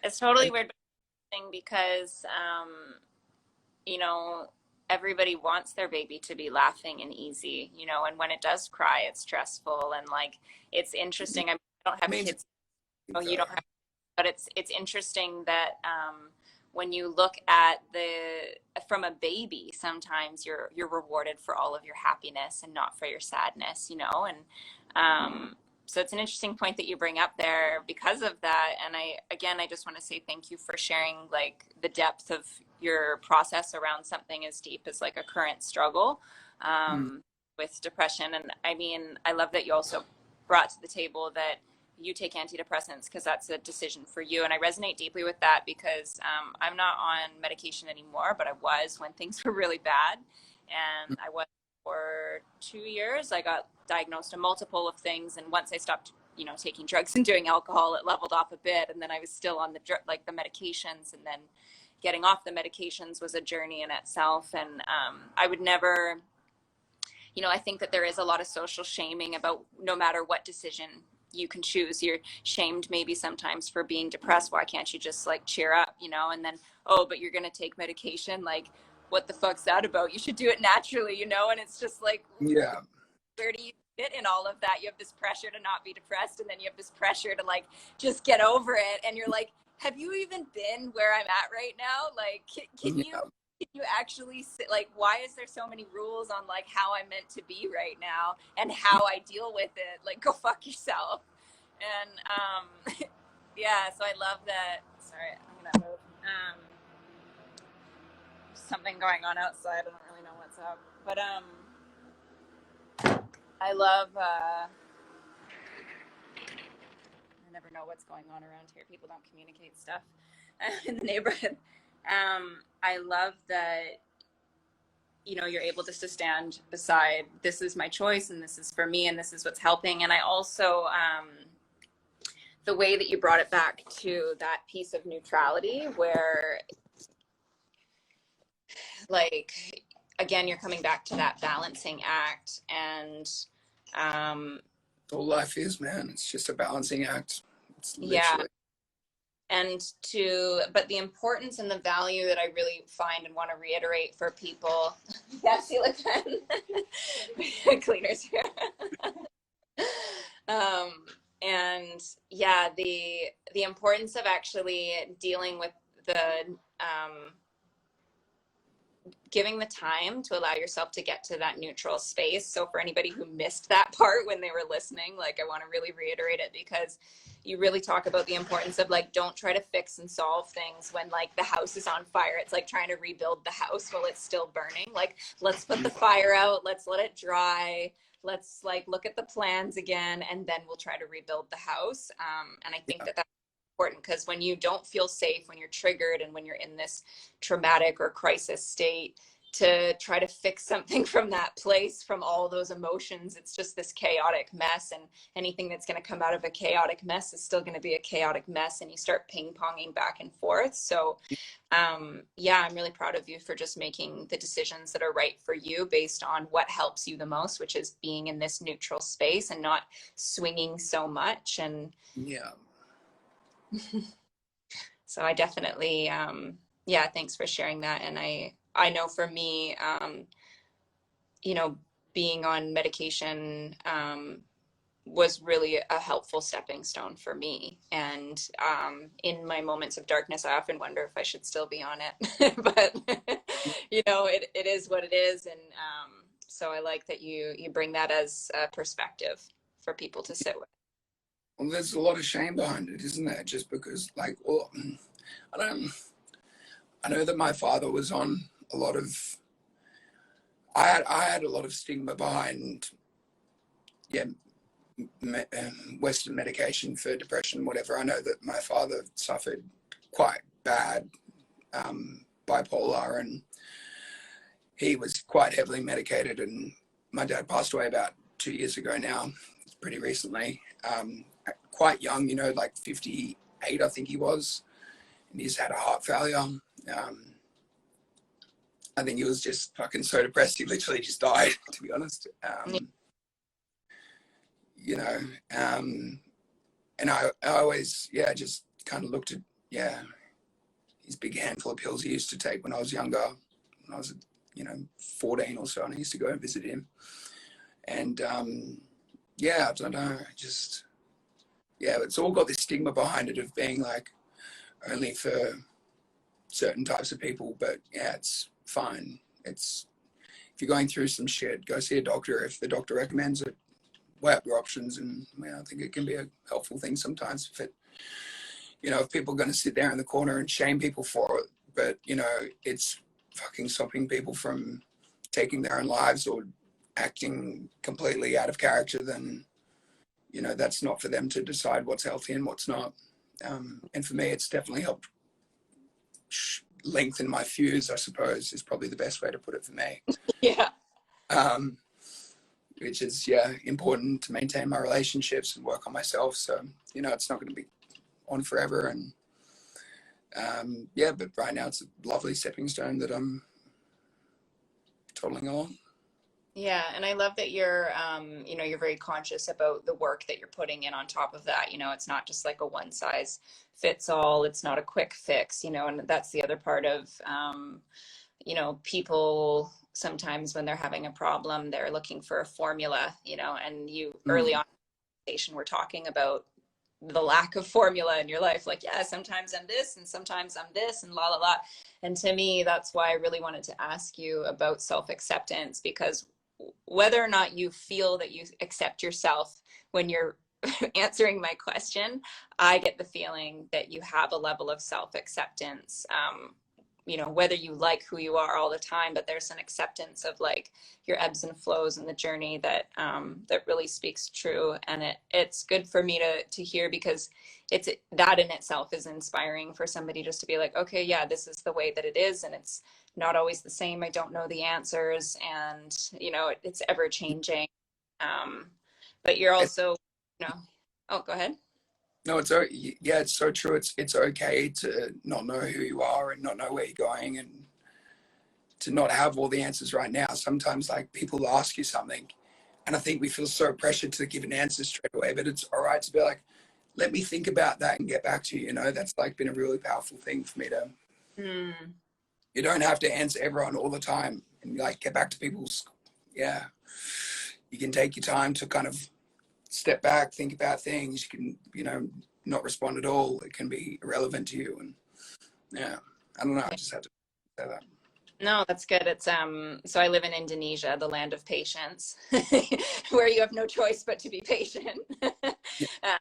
It's totally weird because, you know, everybody wants their baby to be laughing and easy, you know, and when it does cry, it's stressful, and like, it's interesting. I mean, I don't have kids. Oh, you don't have, but it's interesting that when you look at from a baby, sometimes you're rewarded for all of your happiness and not for your sadness, you know, and so it's an interesting point that you bring up there because of that. And I just want to say thank you for sharing like the depth of your process around something as deep as like a current struggle with depression. And I mean, I love that you also brought to the table that you take antidepressants because that's a decision for you. And I resonate deeply with that because I'm not on medication anymore, but I was when things were really bad. And I was for 2 years. I got diagnosed a multiple of things. And once I stopped, you know, taking drugs and doing alcohol, it leveled off a bit. And then I was still on the medications, and then getting off the medications was a journey in itself. And I would never, you know, I think that there is a lot of social shaming about no matter what decision you can choose. You're shamed maybe sometimes for being depressed. Why can't you just like cheer up, you know? And then, oh, but you're going to take medication. Like, what the fuck's that about? You should do it naturally, you know? And it's just like, yeah, where do you fit in all of that? You have this pressure to not be depressed, and then you have this pressure to like just get over it. And you're like, have you even been where I'm at right now? Like, can you actually like, why is there so many rules on like how I'm meant to be right now and how I deal with it? Like, go fuck yourself. And yeah, so I love that. Sorry, I'm gonna move. Something going on outside. I don't really know what's up, but I love I never know what's going on around here. People don't communicate stuff in the neighborhood. I love that, you know, you're able just to stand beside, this is my choice and this is for me and this is what's helping. And I also, the way that you brought it back to that piece of neutrality where, like, again, you're coming back to that balancing act. And all life is, man, it's just a balancing act. It's literally. Yeah. And but the importance and the value that I really find and want to reiterate for people. Yeah, see, look, cleaners here. And yeah, the importance of actually dealing with the giving the time to allow yourself to get to that neutral space. So for anybody who missed that part when they were listening, like, I want to really reiterate it because you really talk about the importance of like, don't try to fix and solve things when like the house is on fire. It's like trying to rebuild the house while it's still burning. Like, let's put the fire out, let's let it dry, let's like look at the plans again, and then we'll try to rebuild the house. And I think that that's important because when you don't feel safe, when you're triggered, and when you're in this traumatic or crisis state, to try to fix something from that place, from all those emotions. It's just this chaotic mess, and anything that's going to come out of a chaotic mess is still going to be a chaotic mess, and you start ping-ponging back and forth. So yeah, I'm really proud of you for just making the decisions that are right for you based on what helps you the most, which is being in this neutral space and not swinging so much. And Yeah. so I definitely, yeah, thanks for sharing that. And I know for me, you know, being on medication, was really a helpful stepping stone for me. And in my moments of darkness, I often wonder if I should still be on it. But you know, it is what it is. And so I like that you bring that as a perspective for people to sit with. Well, there's a lot of shame behind it, isn't there? Just because, like, well, I don't. I know that my father was on a lot of. I had a lot of stigma behind, yeah, Western medication for depression, whatever. I know that my father suffered quite bad bipolar, and he was quite heavily medicated. And my dad passed away about 2 years ago now, pretty recently. Quite young, you know, like 58, I think he was, and he's had a heart failure. I think he was just fucking so depressed he literally just died, to be honest. You know, and I always, yeah, just kind of looked at, yeah, his big handful of pills he used to take when I was younger, when I was, you know, 14 or so, and I used to go and visit him. And yeah, I don't know, just, yeah, it's all got this stigma behind it of being like only for certain types of people. But yeah, it's fine. It's, if you're going through some shit, go see a doctor. If the doctor recommends it, weigh up your options. And yeah, I think it can be a helpful thing sometimes. If it, you know, if people are going to sit there in the corner and shame people for it, but you know, it's fucking stopping people from taking their own lives or acting completely out of character, then you know, that's not for them to decide what's healthy and what's not. And for me, it's definitely helped lengthen my fuse, I suppose, is probably the best way to put it for me. Yeah. Which is, yeah, important to maintain my relationships and work on myself. So, you know, it's not going to be on forever. And yeah, but right now it's a lovely stepping stone that I'm toddling along. Yeah, and I love that you're, you know, you're very conscious about the work that you're putting in on top of that. You know, it's not just like a one size fits all. It's not a quick fix, you know, and that's the other part of, you know, people sometimes when they're having a problem, they're looking for a formula, you know, and you early on in the conversation we're talking about the lack of formula in your life. Like, yeah, sometimes I'm this and sometimes I'm this and la la la. And to me, that's why I really wanted to ask you about self-acceptance, because whether or not you feel that you accept yourself when you're answering my question, I get the feeling that you have a level of self-acceptance. You know, whether you like who you are all the time, but there's an acceptance of like your ebbs and flows in the journey that that really speaks true. And it's good for me to hear, because it's, that in itself is inspiring for somebody just to be like, okay, yeah, this is the way that it is, and it's not always the same. I don't know the answers, and you know, it's ever changing. But you're also, you know, oh, go ahead. No, it's, yeah, it's so true. It's okay to not know who you are and not know where you're going, and to not have all the answers right now. Sometimes like people ask you something and I think we feel so pressured to give an answer straight away, but it's all right to be like, let me think about that and get back to you. You know, that's like been a really powerful thing for me to, you don't have to answer everyone all the time and like get back to people's, yeah, you can take your time to kind of step back, think about things. You can, you know, not respond at all. It can be irrelevant to you. And yeah, I don't know. I just had to say that. No, that's good. It's so I live in Indonesia, the land of patience, where you have no choice but to be patient. Yeah.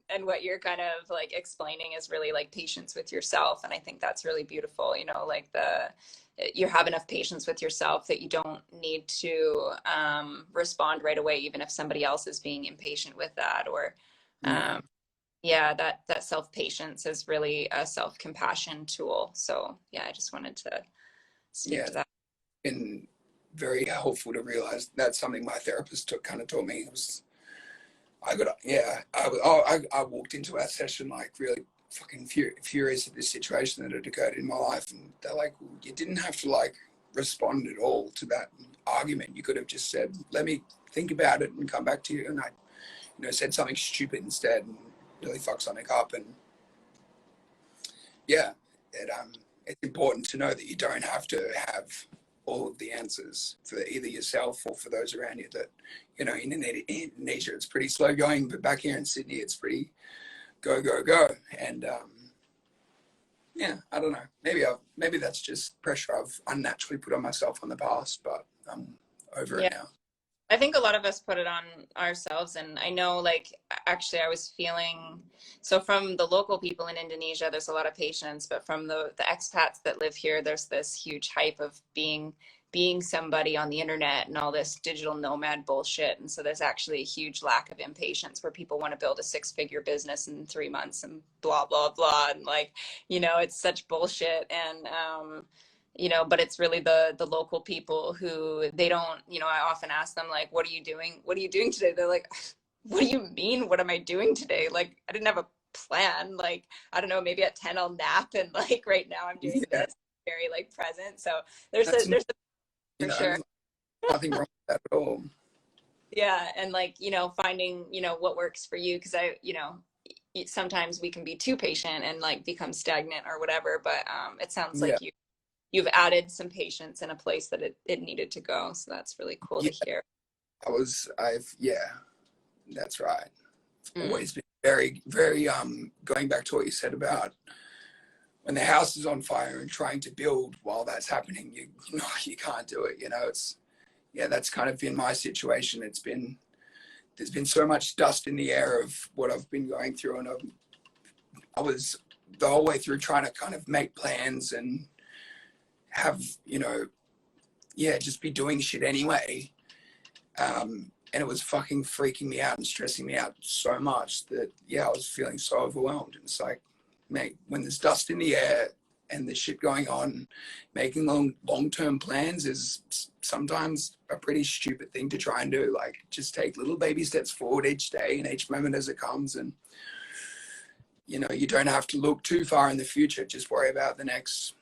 And what you're kind of like explaining is really like patience with yourself. And I think that's really beautiful, you know, like you have enough patience with yourself that you don't need to respond right away, even if somebody else is being impatient with that. Or yeah, that self-patience is really a self-compassion tool. So yeah, I just wanted to speak to that. been very helpful to realize that's something my therapist taught me. It was, I walked into our session like really fucking furious at this situation that had occurred in my life, and they're like, well, you didn't have to like respond at all to that argument. You could have just said, let me think about it and come back to you. And I, said something stupid instead and really fucked something up. And yeah, it's important to know that you don't have to have all of the answers for either yourself or for those around you. That, in Indonesia, it's pretty slow going, but back here in Sydney, it's pretty go, go, go. And yeah, I don't know. Maybe that's just pressure I've unnaturally put on myself in the past, but I'm over it now. I think a lot of us put it on ourselves. And I know, like, actually I was feeling, so from the local people in Indonesia, there's a lot of patience, but from the expats that live here, there's this huge hype of being somebody on the internet and all this digital nomad bullshit. And so there's actually a huge lack of impatience where people want to build a 6-figure business in 3 months and blah, blah, blah. And like, it's such bullshit. And, but it's really the local people who they don't, I often ask them, like, what are you doing? What are you doing today? They're like, what do you mean? What am I doing today? Like, I didn't have a plan. Like, I don't know, maybe at 10 I'll nap. And like right now I'm doing this, very like present. So there's for sure. Nothing wrong with that at all. Yeah. And like, finding, what works for you. Cause sometimes we can be too patient and like become stagnant or whatever, but it sounds like you've added some patience in a place that it needed to go. So that's really cool to hear. That's right. I've always been very, very, going back to what you said about when the house is on fire and trying to build while that's happening, you can't do it. That's kind of been my situation. There's been so much dust in the air of what I've been going through. And I was the whole way through trying to kind of make plans and have, just be doing shit anyway. And it was fucking freaking me out and stressing me out so much that, I was feeling so overwhelmed. And it's like, mate, when there's dust in the air and there's shit going on, making long-term plans is sometimes a pretty stupid thing to try and do. Like, just take little baby steps forward each day and each moment as it comes. And, you don't have to look too far in the future. Just worry about the next,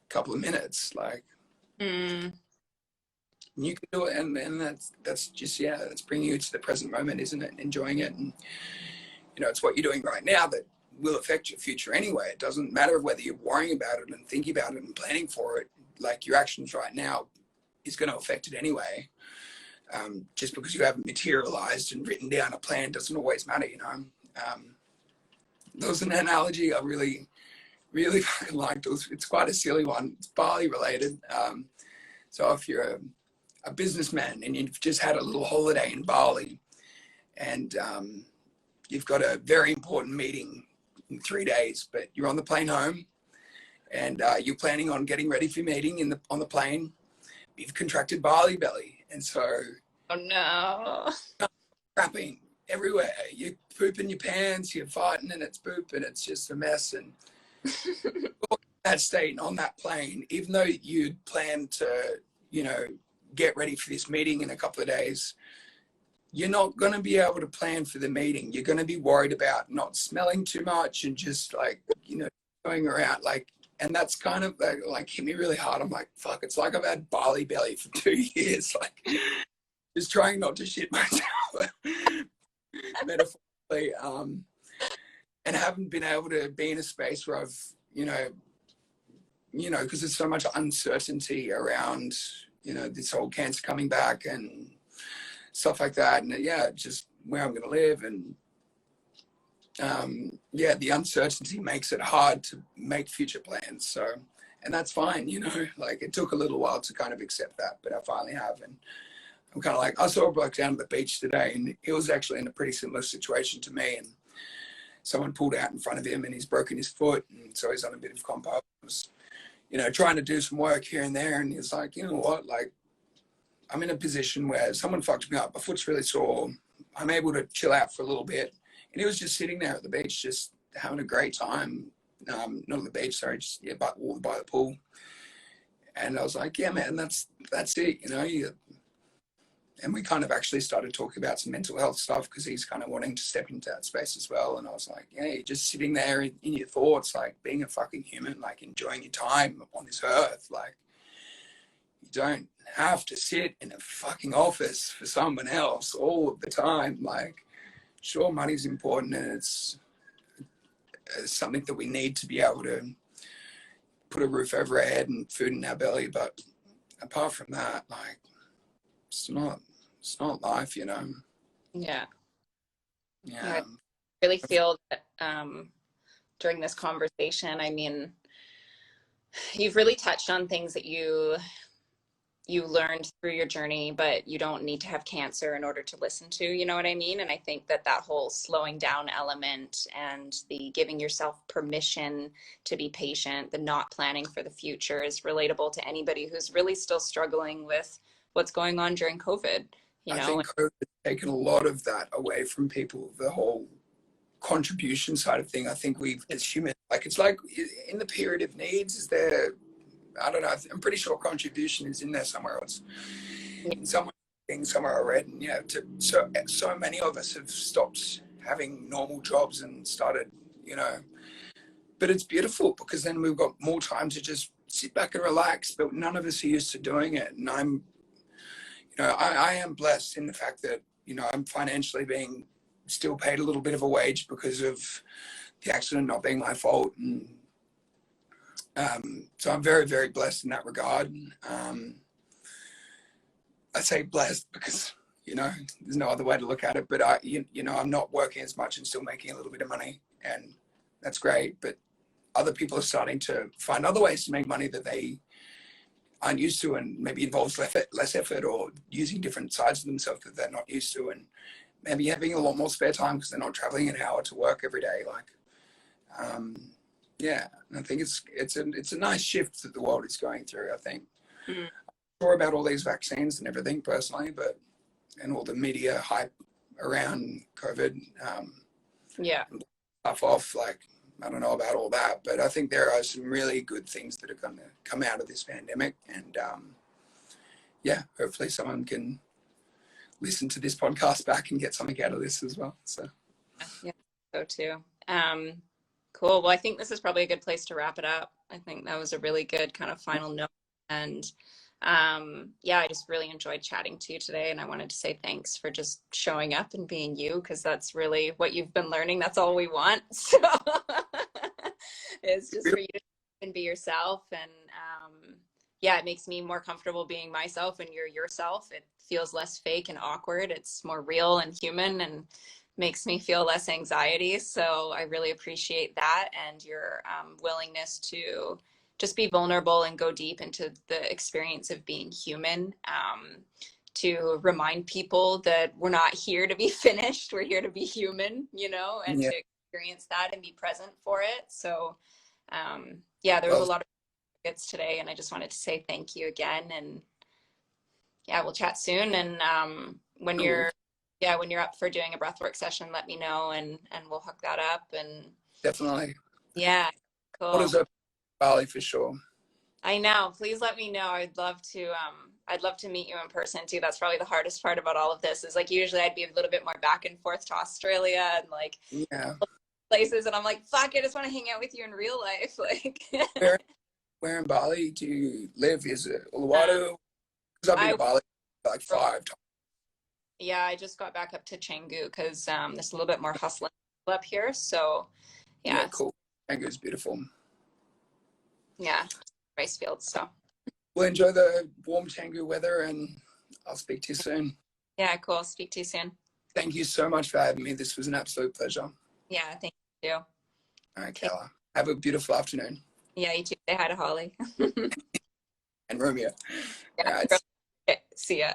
couple of minutes. Like, you can do it. And that's just, that's bringing you to the present moment, isn't it? Enjoying it. And, it's what you're doing right now that will affect your future anyway. It doesn't matter whether you're worrying about it and thinking about it and planning for it. Like, your actions right now is going to affect it anyway. Just because you haven't materialized and written down a plan doesn't always matter, There was an analogy I really, really fucking liked. It's quite a silly one. It's Bali related. So if you're a businessman and you've just had a little holiday in Bali and you've got a very important meeting in 3 days, but you're on the plane home and you're planning on getting ready for your meeting on the plane, you've contracted Bali belly. And so, oh no, crapping everywhere. You're pooping your pants, you're farting and it's poop and it's just a mess. And that state on that plane, even though you'd planned to, get ready for this meeting in a couple of days, you're not going to be able to plan for the meeting. You're going to be worried about not smelling too much and just like, going around like, and that's kind of like hit me really hard. I'm like, fuck, it's like I've had Bali belly for 2 years. Like, just trying not to shit myself metaphorically, and haven't been able to be in a space where I've, because there's so much uncertainty around, this whole cancer coming back and stuff like that. And just where I'm going to live. And the uncertainty makes it hard to make future plans. So, and that's fine, like it took a little while to kind of accept that, but I finally have. And I'm kind of like, I saw a bloke down at the beach today and he was actually in a pretty similar situation to me. And someone pulled out in front of him and he's broken his foot. And so he's on a bit of compo. Trying to do some work here and there. And he's like, you know what, like, I'm in a position where someone fucked me up. My foot's really sore. I'm able to chill out for a little bit. And he was just sitting there at the beach, just having a great time. Not on the beach, sorry, just by the pool. And I was like, yeah, man, that's it, you know. And we kind of actually started talking about some mental health stuff because he's kind of wanting to step into that space as well. And I was like, yeah, you're just sitting there in your thoughts, like being a fucking human, like enjoying your time on this earth. Like, you don't have to sit in a fucking office for someone else all of the time. Like, sure, money's important and it's something that we need to be able to put a roof over our head and food in our belly. But apart from that, like, it's not life, you know. Yeah. Yeah. I really feel that during this conversation, I mean, you've really touched on things that you learned through your journey, but you don't need to have cancer in order to listen to, you know what I mean? And I think that whole slowing down element and the giving yourself permission to be patient, the not planning for the future is relatable to anybody who's really still struggling with what's going on during COVID, you know? I think COVID has taken a lot of that away from people, the whole contribution side of thing. I think we've, as humans, like, it's like in the period of needs, is there, I don't know, I'm pretty sure contribution is in there somewhere else. In some thing somewhere I read, and yeah, so many of us have stopped having normal jobs and started, you know, but it's beautiful because then we've got more time to just sit back and relax, but none of us are used to doing it. And I'm, you know, I am blessed in the fact that, you know, I'm financially being still paid a little bit of a wage because of the accident not being my fault. And so I'm very, very blessed in that regard. I say blessed because, you know, there's no other way to look at it, but you know, I'm not working as much and still making a little bit of money, and that's great. But other people are starting to find other ways to make money that they aren't used to, and maybe involves less effort or using different sides of themselves that they're not used to, and maybe having a lot more spare time because they're not traveling an hour to work every day. Like, yeah, I think it's a nice shift that the world is going through. I think. I'm sure about all these vaccines and everything personally, but and all the media hype around COVID, Yeah. stuff off. Like, I don't know about all that, but I think there are some really good things that are going to come out of this pandemic. And yeah, hopefully someone can listen to this podcast back and get something out of this as well. So Yeah, so too. Cool. Well, I think this is probably a good place to wrap it up. I think that was a really good kind of final note. And yeah, I just really enjoyed chatting to you today. And I wanted to say thanks for just showing up and being you, because that's really what you've been learning. That's all we want. So it's just for you to be yourself. And yeah, it makes me more comfortable being myself, and you're yourself. It feels less fake and awkward. It's more real and human, and makes me feel less anxiety. So I really appreciate that, and your willingness to just be vulnerable and go deep into the experience of being human, to remind people that we're not here to be finished. We're here to be human, you know, and yeah, to experience that and be present for it. So yeah, there was a lot of bits today, and I just wanted to say thank you again. And yeah, we'll chat soon. And when you're up for doing a breathwork session, let me know, and we'll hook that up. And definitely. yeah, cool. What is up, Bali, for sure. I know. Please let me know. I'd love to meet you in person too. That's probably the hardest part about all of this, is like usually I'd be a little bit more back and forth to Australia and like places, and I'm like, fuck, I just want to hang out with you in real life. Like where in Bali do you live? Is it Uluwatu? Because I've been to Bali like 5 times. Yeah, I just got back up to Canggu because there's a little bit more hustling up here. So yeah, cool. Canggu's beautiful. Yeah, rice fields. So we'll enjoy the warm Canggu weather, and I'll speak to you soon. Yeah, cool. Speak to you soon. Thank you so much for having me. This was an absolute pleasure. Yeah, thank you. All right, Kayla. Have a beautiful afternoon. Yeah, you too. Say hi to Holly. And Romeo. Yeah, all right. okay, see ya.